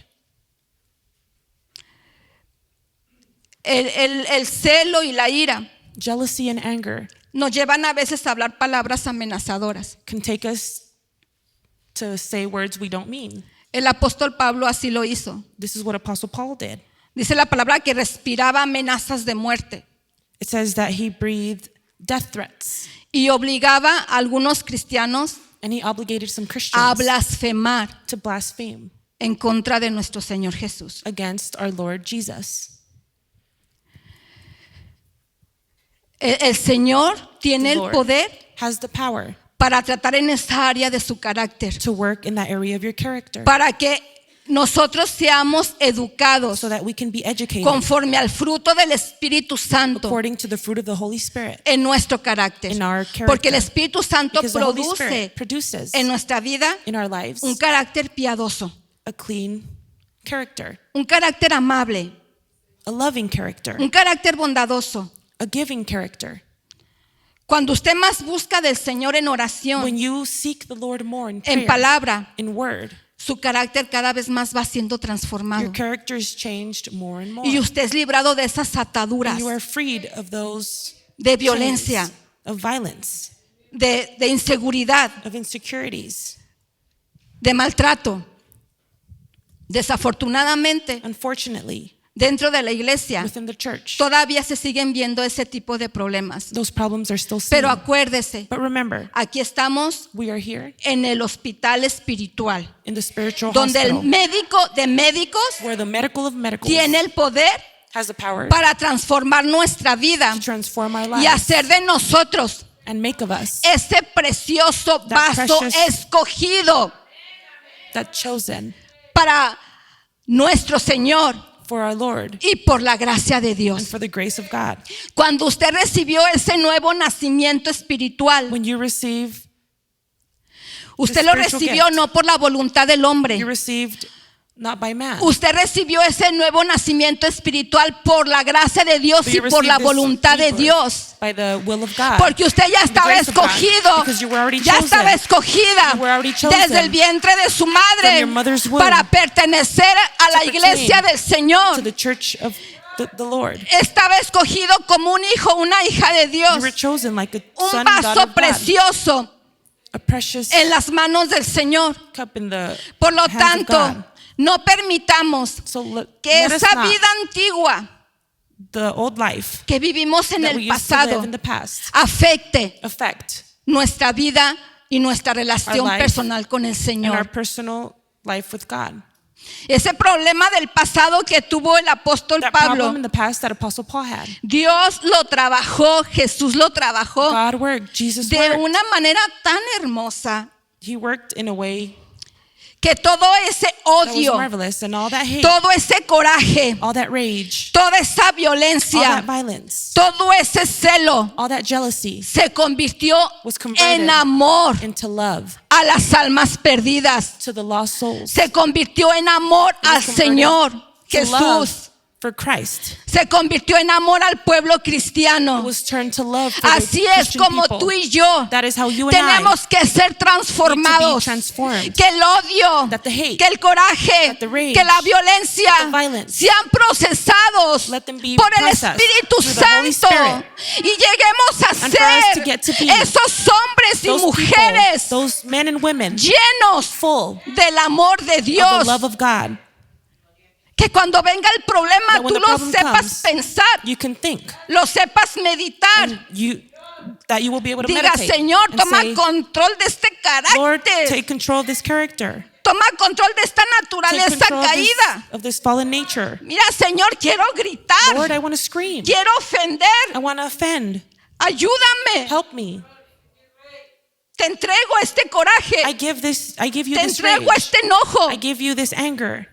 El celo y la ira Jealousy and anger nos llevan a veces a hablar palabras amenazadoras. can take us to say words we don't mean. El apóstol Pablo así lo hizo. This is what Apostle Paul did. Dice la palabra que respiraba amenazas de muerte It says that he breathed death threats, y obligaba a algunos cristianos and he obligated some a Christians blasfemar to blaspheme en contra de nuestro Señor Jesús. against our Lord Jesus. El Señor tiene The el Lord poder has the power para tratar en esa área de su carácter, to work in that area of your character para que nosotros seamos educados so that we can be educated conforme al fruto del Espíritu Santo according to the fruit of the Holy Spirit. en nuestro carácter. In our character. Porque el Espíritu Santo Because the Holy produce Spirit produces en nuestra vida in our lives un carácter piadoso, a clean character, un carácter amable, a loving character, un carácter bondadoso. a giving character. Cuando usted más busca del Señor en When oración, you seek the Lord more in en prayer, palabra, in word, su carácter cada vez más va siendo transformado. your character is changed more and more. Y usted es librado de esas ataduras, And you are freed of those de violencia, chains, of violence, de inseguridad, of insecurities. de maltrato. Desafortunadamente, Unfortunately, dentro de la iglesia, within the church, todavía se siguen viendo ese tipo de problemas. those problems are still seen. Pero acuérdese, But remember, aquí estamos we are here en el hospital espiritual, in the spiritual donde el hospital, médico de médicos where the medical of medicals tiene el poder has the power para transformar nuestra vida to transform our y lives hacer de nosotros and make of us ese precioso That vaso precious- escogido that chosen para nuestro Señor for our Lord y por la gracia de and Dios. for the grace of God. Cuando usted recibió ese nuevo nacimiento espiritual, When you receive, usted lo spiritual recibió gift. no por la voluntad del hombre. you received not by man. Usted recibió ese nuevo nacimiento espiritual por la gracia de Dios But y you por la received this voluntad de rebirth Dios. by the will of God. Porque usted ya estaba grace of God, escogido, because you were already ya chosen. estaba escogida You were already chosen desde el vientre de su from madre your mother's womb para pertenecer a la to iglesia pertain del Señor. to the church of the Lord. Estaba escogido como un hijo, una hija de You were Dios, chosen like a un son and daughter vaso of God, precioso a precious en las manos del Señor. cup in the Por lo hands of tanto, God. no permitamos So que let us esa not, vida antigua the old life que vivimos en that we el used to live pasado in the past, afecte affect nuestra vida y nuestra relación life personal con el in our Señor. personal life with God. Ese problema del pasado que tuvo el apóstol That problem Pablo, in the past that Apostle Paul had, Dios lo trabajó, Jesús lo trabajó God worked, Jesus de worked. una manera tan hermosa He worked in a way que todo ese that was odio, marvelous, and all that hate, todo ese coraje, all that rage, toda esa all violencia, that violence, todo ese celo all that jealousy se convirtió was converted en amor into love a las almas perdidas. to the lost souls, Se convirtió en amor was al converted Señor to love Jesús. for Christ. Se convirtió en amor al pueblo It cristiano. was turned to love for Así the es Christian como people. tú y yo That is how you and tenemos que ser transformados. transformed. Que el odio, That the hate, que el coraje, that the rage, que la violencia the violence, sean procesados let them be por el processed Espíritu through the Holy Santo. Spirit. Y lleguemos a And for us to ser get to be esos hombres y those mujeres people, those men and women llenos full del amor de of Dios. the love of God, Que cuando venga el problema that when tú the lo problem sepas comes, pensar, you can think, lo sepas meditar. and that you will be able to Diga, meditate Señor, and toma say, control de este Lord, carácter. take control of this character, Toma control de esta take naturaleza control caída. of this fallen nature. Mira, Señor, quiero gritar. Lord, I want to scream, Quiero ofender. I want to offend, Ayúdame. help me. Te entrego este coraje. I give you Te this entrego rage, este enojo. I give you this anger.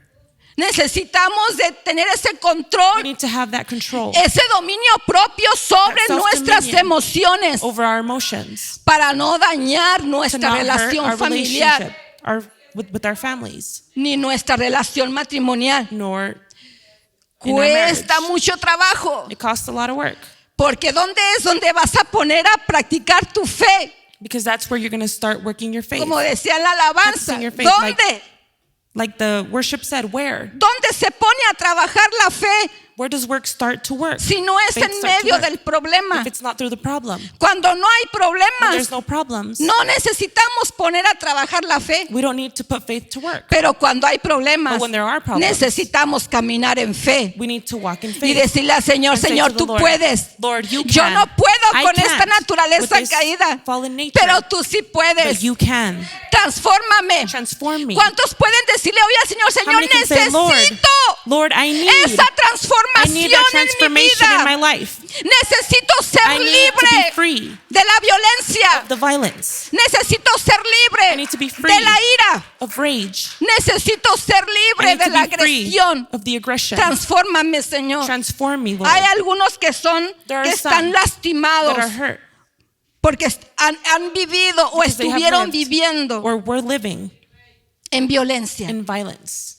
Necesitamos de tener ese We control, need to have that control ese dominio propio sobre That nuestras self-dominion emociones over our emotions, para no dañar to nuestra not hurt relación our familiar relationship with our families, ni nuestra relación matrimonial. nor in our marriage. Cuesta mucho trabajo, It costs a lot of work, porque ¿dónde es donde vas a poner a practicar tu fe? because that's where you're going to start working your faith. Como decía en la alabanza, Practicing your faith, ¿dónde? Like the worship said, where? ¿Dónde se pone a trabajar la fe Where does work start to work? si no es Faith en start to medio work. del problema? If it's not through the problem, Cuando no hay when there's problemas, no problems, no necesitamos poner a trabajar la fe. we don't need to put faith to work. Pero cuando hay problemas, But when there are problems, necesitamos caminar en fe We need to walk in y faith. decirle al Señor, And say Señor, to the tú Lord, puedes. Lord, you Yo can. no puedo I con esta can't naturaleza with this caída, fallen nature, pero tú sí but puedes. you can. Transfórmame. Transform me. ¿Cuántos pueden decirle hoy al Señor, How Señor, many can say, Lord, necesito Lord, I need esa that transformación en mi transformation in my vida? life. Necesito ser I need to be libre free de la violencia. of the violence, Necesito ser I libre need to be free de la ira. of rage. Necesito ser I libre need de to la be free agresión. of the aggression. Transfórmame, Señor. Transform me, Lord, Hay algunos que There are están some lastimados that are hurt porque han vivido o because they have estuvieron lived viviendo or were living en violencia. in violence.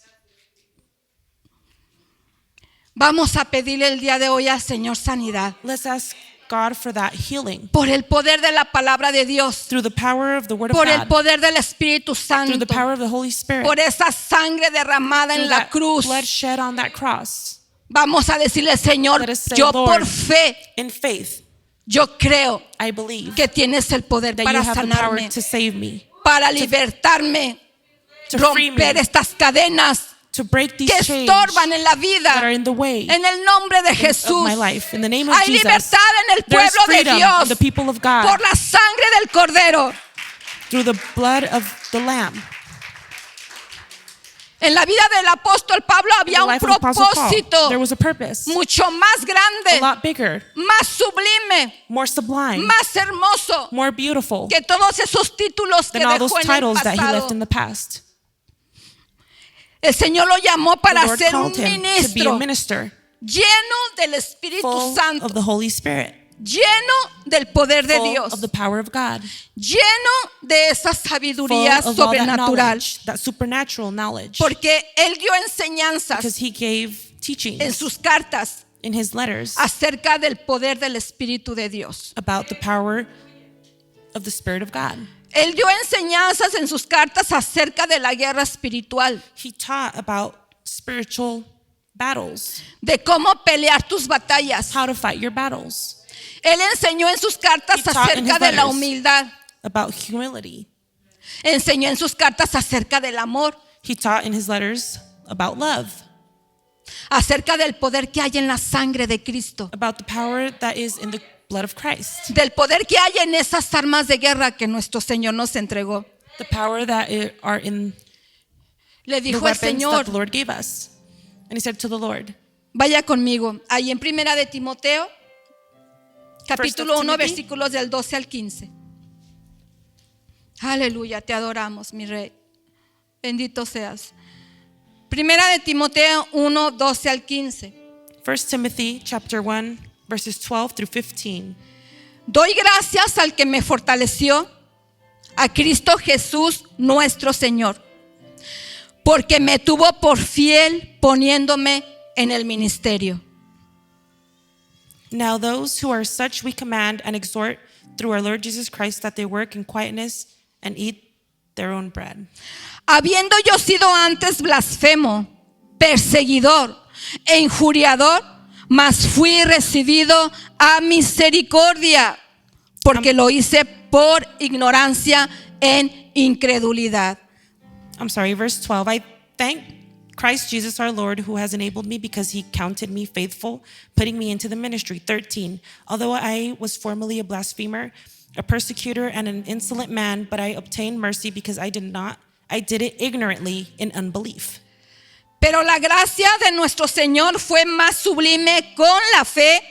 Vamos a pedirle el día de hoy al Señor sanidad Let's ask God for that healing por el poder de la palabra de Dios, through the power of the Word of por el God, poder del Espíritu through the Santo, power of the Holy Spirit, por esa sangre derramada through en la that cruz. blood shed on that cross. Vamos a decirle, Señor, Let us say, yo Lord, por fe, in faith, yo creo I believe que tienes el poder that para you have the power sanarme, to save me, para libertarme, to free me, romper estas cadenas to break these que chains estorban en la that are vida. in the way En el nombre de of Jesús, my life. In the name of hay Jesus, libertad en el there's pueblo de freedom Dios in the people of God por la sangre del Cordero. through the blood of the Lamb. En la vida del apóstol Pablo In había the un life of Apostle Paul, propósito there was a purpose, mucho más a grande, lot bigger, más sublime, more sublime, más hermoso more beautiful que todos esos títulos que than all those dejó en el titles that he left pasado. in the past. El Señor lo llamó The para Lord ser un called him to be a ministro minister lleno del Espíritu full Santo, of the Holy Spirit, lleno del poder de full Dios, of the power of God, lleno de esa full sabiduría of all that sobrenatural, knowledge, that supernatural knowledge, porque Él dio enseñanzas because he gave en teachings sus cartas in his letters acerca del poder del Espíritu de Dios. about the power of the Spirit of God. Él dio enseñanzas en sus cartas acerca de la guerra espiritual, He taught about spiritual battles, de cómo pelear tus batallas. how to fight your battles, Él enseñó en sus cartas He taught in his acerca de la letters. humildad, about humility. enseñó en sus cartas acerca del amor, He taught in his letters about love, acerca del poder que hay en la sangre de Cristo, about the power that is in the blood of Christ, del poder que hay en esas armas de guerra que nuestro Señor nos entregó. the power that are in Le the dijo el weapons that Señor, the Lord gave us. And he said to the Lord, vaya conmigo, ahí en Primera de Timoteo, capítulo 1, Timothy. versículos del 12 al 15. Aleluya, te adoramos, mi rey. Bendito seas. Primera de Timoteo 1, 12 al 15. 1 Timothy chapter 1, verses 12 through 15. Doy gracias al que me fortaleció, a Cristo Jesús nuestro Señor, porque me tuvo por fiel poniéndome en el ministerio. Now those who are such we command and exhort through our Lord Jesus Christ that they work in quietness and eat their own bread. Habiendo yo sido antes blasfemo, perseguidor e injuriador, mas fui recibido a misericordia, porque lo hice por ignorancia en incredulidad. I'm sorry, verse 12. I thank Christ Jesus our Lord, who has enabled me because he counted me faithful, putting me into the ministry. 13. Although I was formerly a blasphemer, a persecutor, and an insolent man, but I obtained mercy because I did it ignorantly in unbelief. Pero la gracia de nuestro Señor fue más sublime con la fe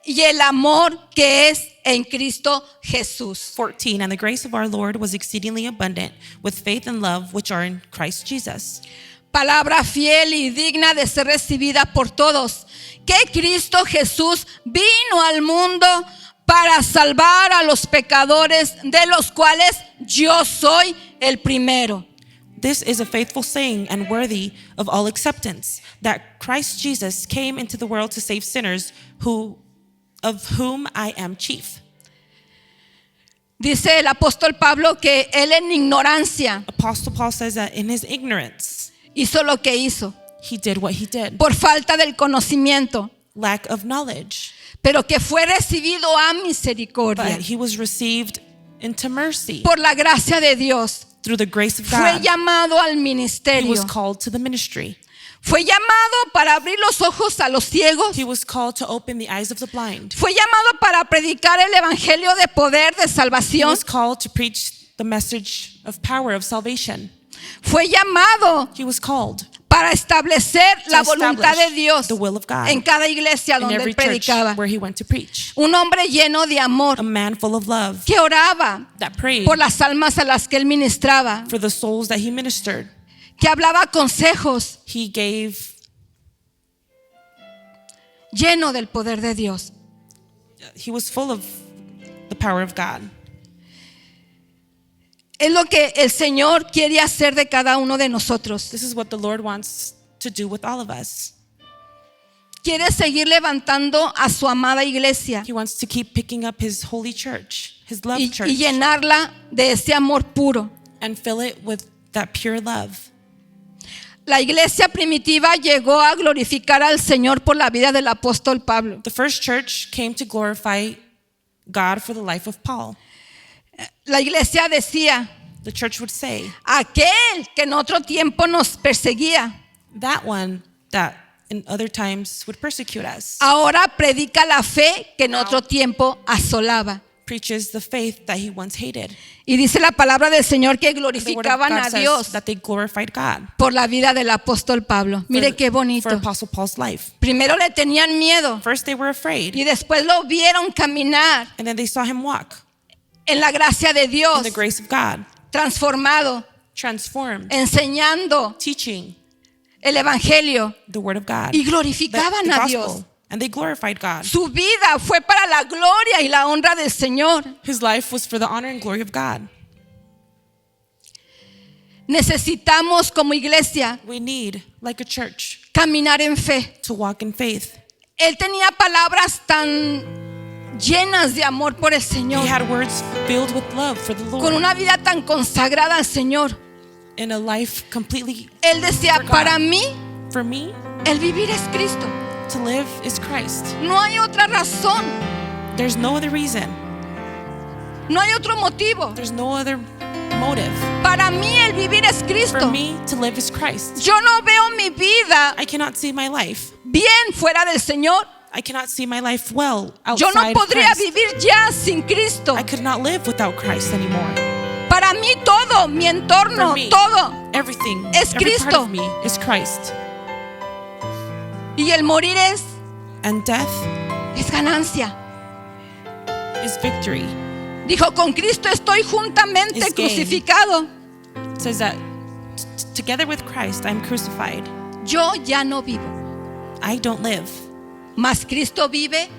y el amor que es en Cristo Jesús. 14. And the grace of our Lord was exceedingly abundant with faith and love which are in Christ Jesus. Palabra fiel y digna de ser recibida por todos, que Cristo Jesús vino al mundo para salvar a los pecadores, de los cuales yo soy el primero. This is a faithful saying and worthy of all acceptance, that Christ Jesus came into the world to save sinners, of whom I am chief. Dice el apóstol Pablo que él en ignorancia Apostle Paul says that in his ignorance, hizo lo que hizo, he did what he did, por falta del conocimiento, lack of knowledge, pero que fue recibido a misericordia but he was received into mercy por la gracia de Dios. through the grace of Fue God. llamado al He ministerio. was called to the ministry. Fue llamado para abrir los ojos a los ciegos. He was called to open the eyes of the blind. Fue llamado para predicar el evangelio de poder, de He salvación. was called to preach the message of power of salvation. Fue llamado He was called para establecer la voluntad de establish Dios the will of God en cada iglesia in donde every él church predicaba. where he went to preach. Un hombre lleno de amor A man full of love que oraba that prayed por las almas a las que él ministraba, for the souls that he ministered. que hablaba consejos, He gave, lleno del poder de Dios. he was full of the power of God. Es lo que el Señor quiere hacer de cada uno de nosotros. This is what the Lord wants to do with all of us. quiere seguir levantando a su amada iglesia He wants to keep picking up his holy church, his love church, y llenarla de ese amor puro. and fill it with that pure love. La iglesia primitiva llegó a glorificar al Señor por la vida del apóstol Pablo. The first church came to glorify God for the life of Paul. La iglesia decía, The church would say, aquel que en otro tiempo nos perseguía, that one that in other times would persecute us ahora predica la fe que en otro tiempo asolaba. preaches the faith that he once hated. Y dice la palabra del Señor que The word of glorificaban God a says Dios that they glorified God por la vida del apóstol Pablo. Mire qué for bonito. Apostle Paul's life. Primero le tenían miedo First they were afraid, y después lo vieron caminar and then they saw him walk en la gracia de in Dios, the grace of God, transformado, transformed, enseñando teaching el evangelio the word of God, y glorificaban the a gospel, Dios. and they glorified God. Su vida fue para la gloria y la honra del Señor. His life was for the honor and glory of God. Necesitamos como iglesia We need, like a church, caminar en fe. to walk in faith. Él tenía palabras tan llenas de amor por el Señor, He had words filled with love for the con Lord, una vida tan consagrada al Señor. in a life completely. Él decía, For God. para mí, For me, el vivir es Cristo. to live is Christ. No hay otra razón, There's no other reason. no hay otro motivo. There's no other motive. Para mí el vivir es For Cristo. me, to live is Christ. Yo no veo mi vida I cannot see my life. bien fuera del Señor. I cannot see my life well Yo no outside of podría Christ. vivir ya sin Cristo. I could not live without Christ anymore. Para mí todo, mi entorno, For me, todo. everything, Es every part Cristo. of me is Christ. Y el morir es And death ganancia. is victory. Dijo, con Cristo estoy juntamente Is gain. crucificado. It says that together with Christ I'm crucified. Yo ya no vivo, I don't live, mas Cristo vive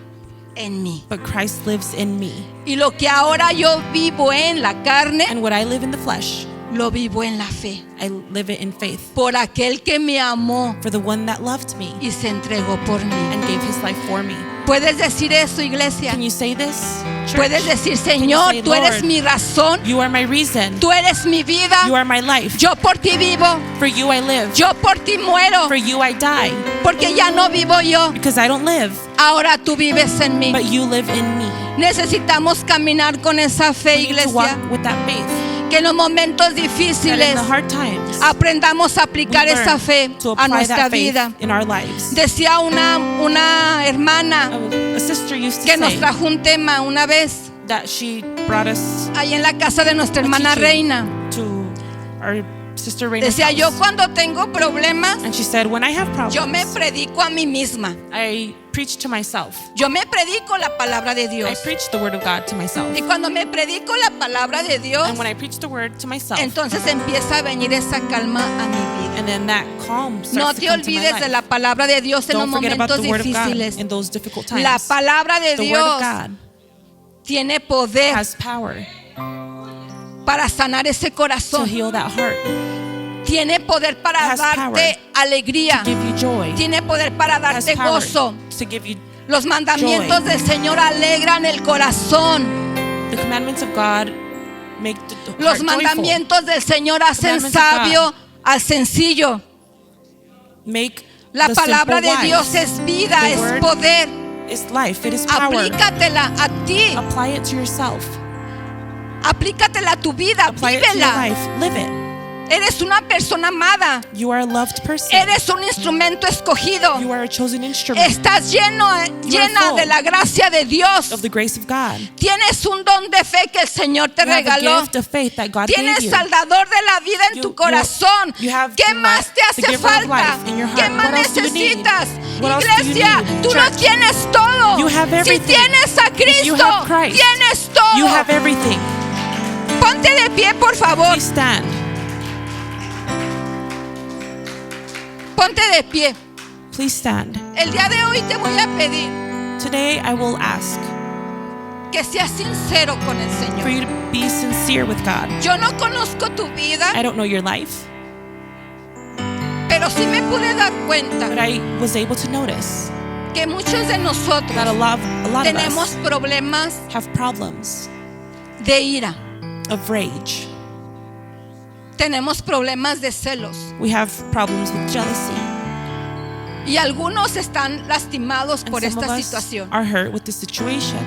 en mí. but Christ lives in me. Y lo que ahora yo vivo en la carne, And what I live in the flesh, lo vivo en la fe. I live it in faith. Por aquel que me amó For the one that loved me y se entregó por mí. and gave his life for me. ¿Puedes decir eso, iglesia? Can you say this, church? Puedes decir, Can you Señor, say, tú eres Lord, mi razón, You are my reason. tú eres mi vida, You are my life. yo por ti vivo, For you I live. yo por ti muero, For you I die. porque ya no vivo yo, Because I don't live, ahora tú vives en mí. but you live in me. Necesitamos caminar con esa fe, We need to walk iglesia, with that faith. que en los momentos That in difíciles the hard times, aprendamos a we aplicar learn esa fe to a apply nuestra that faith vida. in our lives. Decía una hermana A sister used to que nos say trajo un tema una vez that she brought us ahí en la casa de nuestra a hermana teaching Reina. to our sister Reina's Decía, yo house. cuando tengo problemas, And she said, when I have yo me problems, predico a mí misma. I preach to myself. Yo me predico la palabra de I Dios. preach the word of God to myself. Y cuando me predico la palabra de Dios, And when I preach the word to myself, entonces empieza a venir esa calma a mi vida. and then that calm starts No to te come to my olvides life. de la palabra de Dios en los Don't forget about momentos the word of God difíciles. in those difficult times. La palabra de The word of Dios God tiene poder has power para sanar ese to corazón. heal that heart, Tiene poder para It has darte alegría. give you joy. Tiene poder para It has darte power gozo. to give you Los mandamientos joy. del Señor alegran el corazón. the commandments of God. Make the heart Los joyful. mandamientos del Señor hacen Commandments of sabio al sencillo. Make La the palabra simple de Dios wise. es vida, The es word poder. It's life. It is power. Aplícatela a ti. Apply it to yourself. Aplícatela a tu vida. Apply it to your Vívela. life. Live it. Eres una persona amada. You are a loved person. Eres un instrumento escogido. You are a chosen instrument Estás llena full de la gracia de Dios. of the grace of God. Tienes un don de fe que el Señor te You have a regaló. gift of faith that God gave Tienes you. Salvador de la vida en You- tu you- corazón. you have ¿Qué the más te the hace giver of falta? life in your heart. ¿Qué más What else do you need? necesitas? What else do you Iglesia, need? tú lo Church, tienes todo. you have Si everything. tienes a If you Cristo, have Christ, tienes todo. You have everything. Ponte de pie, por favor. Please stand. Ponte de pie. Please stand. El día de hoy te voy a pedir Today I will ask que seas sincero con el for Señor. you to be sincere with God. Yo no conozco tu vida, I don't know your life, pero sí me pude dar cuenta but I was able to notice que muchos de nosotros that a lot of tenemos us problemas have problems de ira, of rage. tenemos problemas de celos We have problems with jealousy. y algunos están lastimados And por some of esta us situación. are hurt with the situation.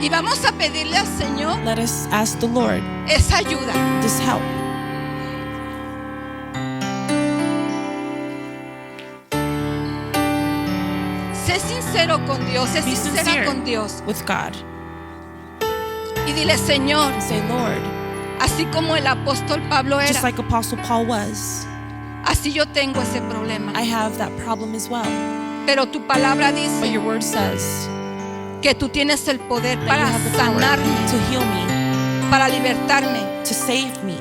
Y vamos a pedirle al Señor Let us ask the Lord esa ayuda. this help. Sé sincero con Dios, sé Be sincera sincere con Dios with God. y dile, Señor, And say, Lord, así como el apóstol Pablo just era, like Apostle Paul was, así yo tengo ese problema. I have that problem as well. Pero tu palabra But dice your word says que tú tienes el poder that you para have the power sanarme, to heal me, para libertarme to save me,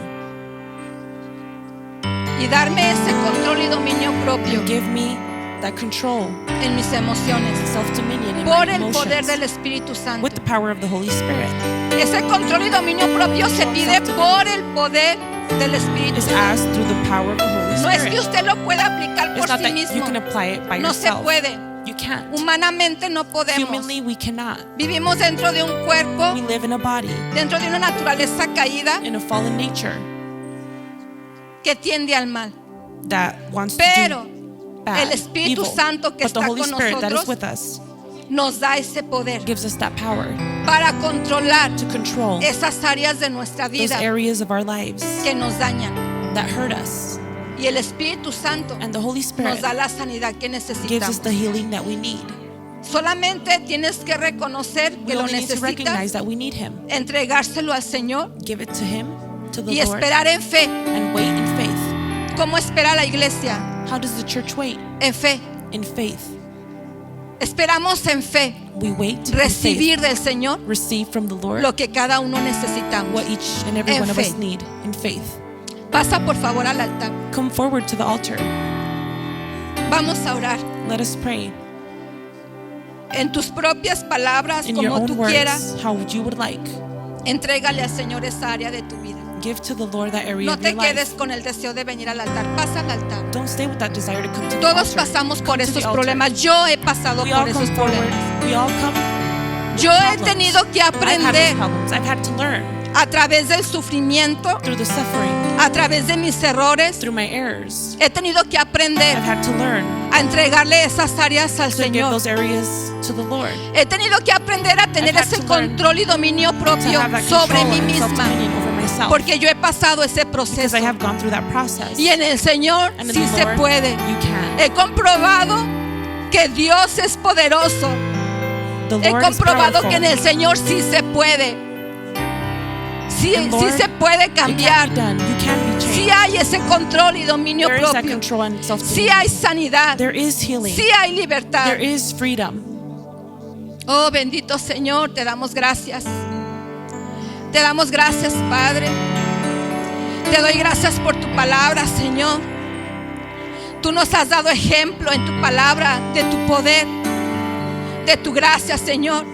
y darme ese control y dominio propio and give me that control, en mis emociones self-dominion in por my el poder emotions del Espíritu Santo. with the power of the Holy Spirit. Ese control y dominio propio se pide por el poder del Espíritu Is Santo. asked through the power of the Holy No es que Spirit. usted lo pueda aplicar It's por not sí that you mismo. can apply it by No se yourself. puede. You can't. Humanamente no podemos. Humanly, we cannot. Vivimos dentro de un cuerpo, We live in a body, dentro de una naturaleza caída in a fallen nature que tiende al mal. that wants Pero to do bad, el Espíritu evil. Santo que But the está Holy con Spirit that is nosotros with us nos da ese poder gives us that power para controlar to control esas áreas de nuestra those vida areas of our lives que nos dañan. that hurt us. Y el Espíritu Santo And the Holy nos Spirit da la sanidad que gives us necesitamos. the healing that we need. Solamente tienes que reconocer que We lo only need to recognize necesitas, that we need Him. entregárselo al Señor Give it to Him, to the y Lord, esperar en fe. and wait in faith. ¿Cómo espera la iglesia? How does the church wait? En fe. In faith. Esperamos en fe We wait in faith. recibir del Señor Receive from the Lord lo que cada uno necesitamos. what each and every En one of fe. us need in faith. Pasa por favor al altar. Come forward to the altar. Vamos a orar. Let us pray En tus propias palabras, in your como own tú quieras, words, how you would like. entrégale al Señor esa área de tu vida. Give to the Lord that area No of te your life. quedes con el deseo de venir al altar. Pasa al altar. Don't stay with that desire to come to the Todos altar. pasamos por Come to esos the altar. problemas. Yo he pasado We por all esos come forward. problemas. We all come. Yo he problems. tenido que I've had those aprender problems. I've had to learn a través del sufrimiento, through the suffering, a través de mis errores. through my errors. He tenido que aprender I've had to learn a entregarle esas áreas al to give Señor. those areas to the Lord. He tenido que aprender a tener I've had ese to learn control y dominio To propio have that sobre control mí and misma, self-dominion over myself. porque yo he pasado ese Because proceso. I have gone through that process. Y en el Señor And in sí the se Lord, puede. you can. He comprobado que Dios es poderoso. The He Lord is comprobado powerful. que en el Señor sí se puede. Sí, And sí Lord, se puede It can cambiar. be done. You can be Sí changed. hay ese control y dominio There is that propio. control and Sí self-dominion. hay sanidad. There is healing. Sí hay libertad. There is freedom. Oh, bendito Señor, te damos gracias. Te damos gracias, Padre. Te doy gracias por tu palabra, Señor. Tú nos has dado ejemplo en tu palabra de tu poder, de tu gracia, Señor.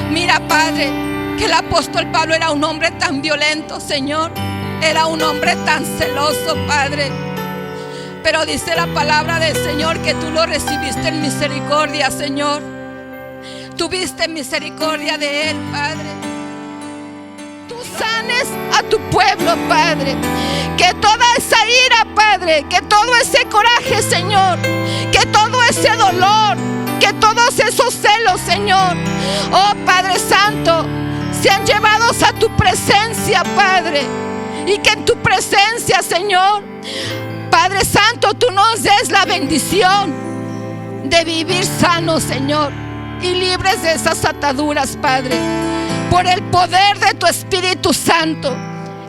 Mira, Padre, que el apóstol Pablo era un hombre tan violento, Señor. Era un hombre tan celoso, Padre. Pero dice la palabra del Señor que tú lo recibiste en misericordia, Señor. Tuviste misericordia de él, Padre. Tú sanes a tu pueblo, Padre. Que toda esa ira, Padre, que todo ese coraje, Señor, que todo ese dolor, que todos esos celos, Señor, oh Padre Santo, sean llevados a tu presencia, Padre. Y que en tu presencia, Señor, Padre Santo, tú nos des la bendición de vivir sanos, Señor, y libres de esas ataduras, Padre, por el poder de tu Espíritu Santo,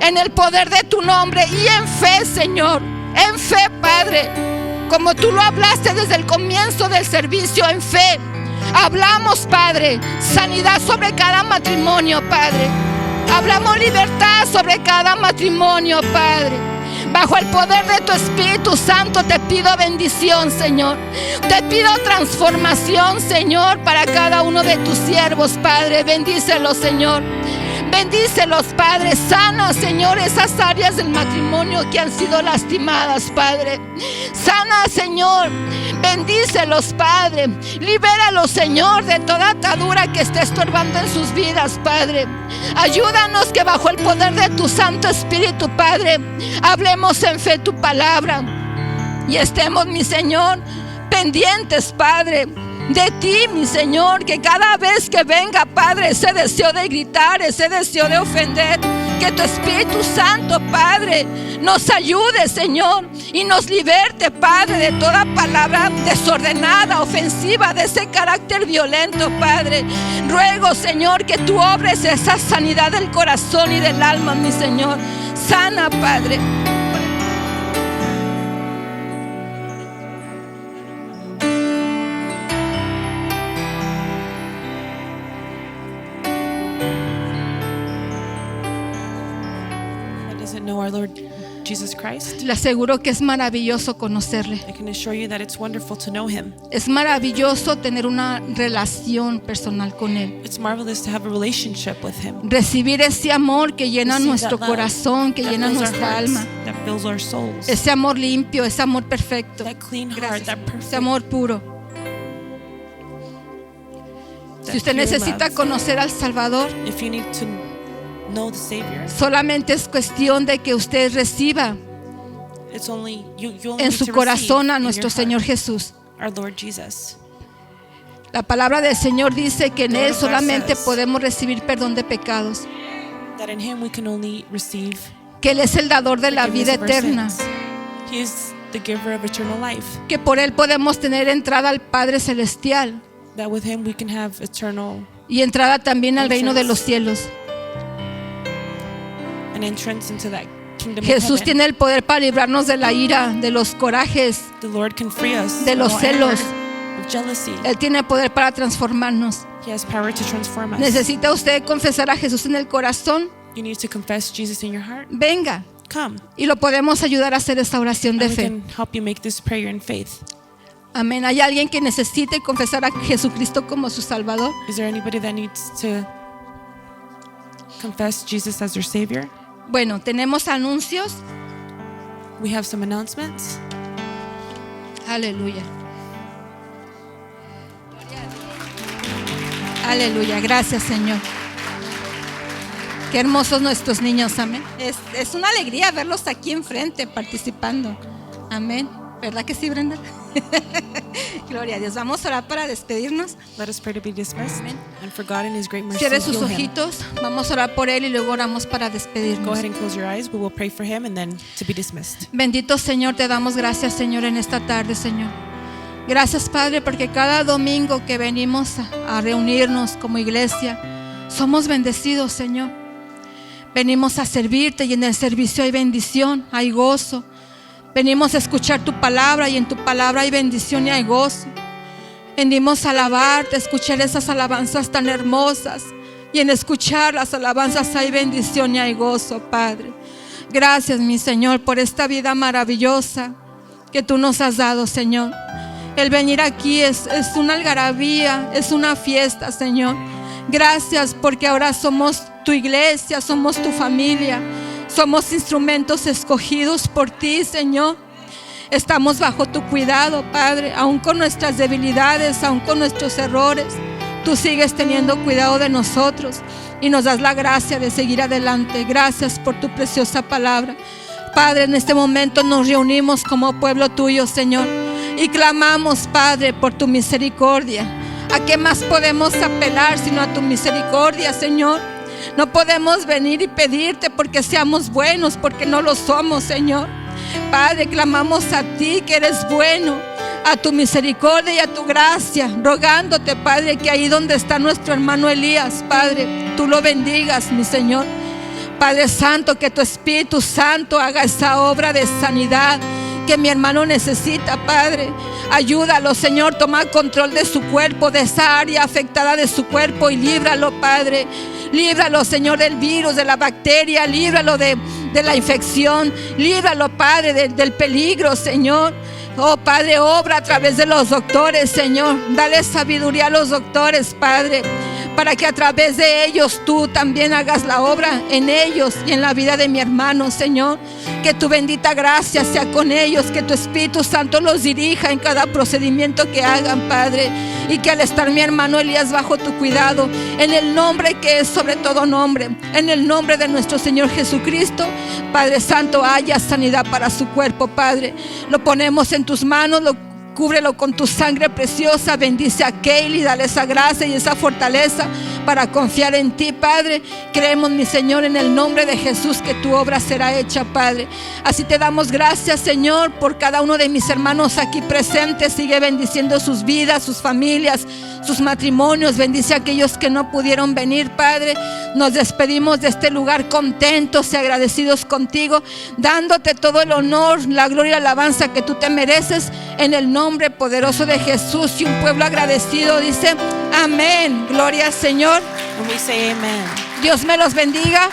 en el poder de tu nombre y en fe, Señor, en fe, Padre, como tú lo hablaste desde el comienzo del servicio, en fe. Hablamos, Padre, sanidad sobre cada matrimonio, Padre. Hablamos libertad sobre cada matrimonio, Padre. Bajo el poder de tu Espíritu Santo te pido bendición, Señor. Te pido transformación, Señor, para cada uno de tus siervos, Padre. Bendícelos, Señor. Bendícelos, Padre. Sana, Señor, esas áreas del matrimonio que han sido lastimadas, Padre. Sana, Señor. Bendícelos, Padre. Libéralos, Señor, de toda atadura que esté estorbando en sus vidas, Padre. Ayúdanos que bajo el poder de tu Santo Espíritu, Padre, hablemos en fe tu palabra y estemos, mi Señor, pendientes, Padre, de ti, mi Señor, que cada vez que venga, Padre, ese deseo de gritar, ese deseo de ofender, que tu Espíritu Santo, Padre, nos ayude, Señor, y nos liberte, Padre, de toda palabra desordenada, ofensiva, de ese carácter violento, Padre. Ruego, Señor, que tú obres esa sanidad del corazón y del alma, mi Señor. Sana, Padre. Know our Lord Jesus Christ, Le aseguro que es maravilloso conocerle. I can assure you that it's wonderful to know him. Es maravilloso tener una relación personal con Él. It's marvelous to have a relationship with him. Recibir ese amor que llena Receive nuestro that love corazón, que that llena fills our nuestra hearts, alma. that fills our souls. Ese amor limpio, ese amor perfecto. That clean heart, Gracias. that Ese perfect, amor puro. that Si usted pure necesita love. conocer al Salvador, If you need to know the Savior, solamente es cuestión de que usted reciba it's only you only en need su to corazón a receive in nuestro your Señor heart Jesús. our Lord Jesus. La palabra del Señor dice que en The word Él of God solamente says podemos recibir perdón de pecados, That in him we can only receive que Él es el dador de la forgiveness vida of our eterna, sins. He is the giver of eternal life. que por Él podemos tener entrada al Padre Celestial That with him we can have eternal y entrada también al reino de los cielos. an entrance into that kingdom Jesús of heaven. tiene el poder para librarnos de la ira, de los corajes, The Lord can free us de los from all anger, celos. of jealousy. Él tiene poder para transformarnos. He has power to transform us. ¿Necesita usted confesar a Jesús en el corazón? You need to confess Jesus in your heart. Venga, Come, y lo podemos ayudar a hacer esta oración de and we fe. can help you make this prayer in faith. Amén. ¿Hay alguien que necesite confesar a Jesucristo como su Salvador? Is there anybody that needs to confess Jesus as their Savior? Bueno, tenemos anuncios. We have some announcements. Aleluya. Aleluya. Gracias, Señor. Qué hermosos nuestros niños, amén. Es una alegría verlos aquí enfrente participando. Amén. ¿Verdad que sí, Brenda? Gloria a Dios. Vamos a orar para despedirnos. Let us pray to be dismissed. Amen. And for God in His great mercy, Cierre sus heal him. ojitos. Vamos a orar por él y luego oramos para Go despedirnos. ahead and close your eyes. We will pray for him and then to be dismissed. Bendito Señor, te damos gracias, Señor, en esta tarde, Señor. Gracias, Padre, porque cada domingo que venimos a reunirnos como iglesia, somos bendecidos, Señor. Venimos a servirte y en el servicio hay bendición, hay gozo. Venimos a escuchar tu palabra y en tu palabra hay bendición y hay gozo. Venimos a alabarte, a escuchar esas alabanzas tan hermosas. Y en escuchar las alabanzas hay bendición y hay gozo, Padre. Gracias, mi Señor, por esta vida maravillosa que tú nos has dado, Señor. El venir aquí es una algarabía, es una fiesta, Señor. Gracias porque ahora somos tu iglesia, somos tu familia. Somos instrumentos escogidos por ti, Señor. Estamos bajo tu cuidado, Padre, aún con nuestras debilidades, aún con nuestros errores. Tú sigues teniendo cuidado de nosotros y nos das la gracia de seguir adelante. Gracias por tu preciosa palabra. Padre, en este momento nos reunimos como pueblo tuyo, Señor, y clamamos, Padre, por tu misericordia. ¿A qué más podemos apelar sino a tu misericordia, Señor? No podemos venir y pedirte porque seamos buenos, porque no lo somos, Señor. Padre, clamamos a ti que eres bueno, a tu misericordia y a tu gracia, rogándote, Padre, que ahí donde está nuestro hermano Elías, Padre, tú lo bendigas, mi Señor. Padre Santo, que tu Espíritu Santo haga esa obra de sanidad que mi hermano necesita, Padre. Ayúdalo, Señor, toma control de su cuerpo, de esa área afectada de su cuerpo y líbralo, Padre. Líbralo, Señor, del virus, de la bacteria, líbralo de la infección, líbralo, Padre, del peligro, Señor. Oh, Padre, obra a través de los doctores, Señor. Dale sabiduría a los doctores, Padre, para que a través de ellos tú también hagas la obra en ellos y en la vida de mi hermano, Señor. Que tu bendita gracia sea con ellos, que tu Espíritu Santo los dirija en cada procedimiento que hagan, Padre, y que al estar mi hermano Elías bajo tu cuidado, en el nombre que es sobre todo nombre, en el nombre de nuestro Señor Jesucristo, Padre Santo, haya sanidad para su cuerpo, Padre. Lo ponemos en tus manos, cúbrelo con tu sangre preciosa. Bendice a Kaylee, dale esa gracia y esa fortaleza para confiar en ti, Padre. Creemos, mi Señor, en el nombre de Jesús, que tu obra será hecha, Padre. Así te damos gracias, Señor, por cada uno de mis hermanos aquí presentes. Sigue bendiciendo sus vidas, sus familias, sus matrimonios. Bendice a aquellos que no pudieron venir, Padre. Nos despedimos de este lugar contentos y agradecidos contigo, dándote todo el honor, la gloria y la alabanza que tú te mereces, en el nombre poderoso de Jesús. Y un pueblo agradecido dice amén. Gloria al Señor. And we say amen. Dios me los bendiga.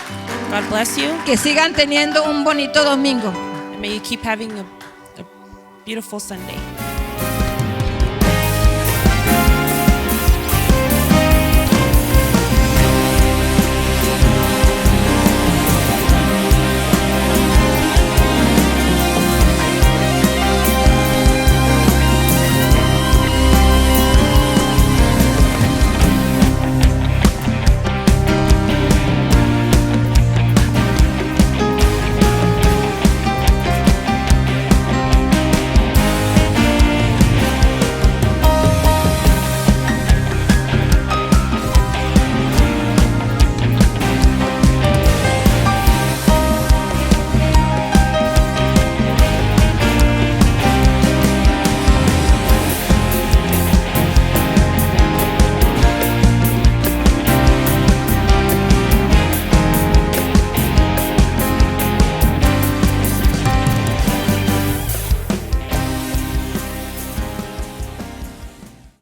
God bless you. Que sigan teniendo un bonito domingo. And may you keep having a beautiful Sunday.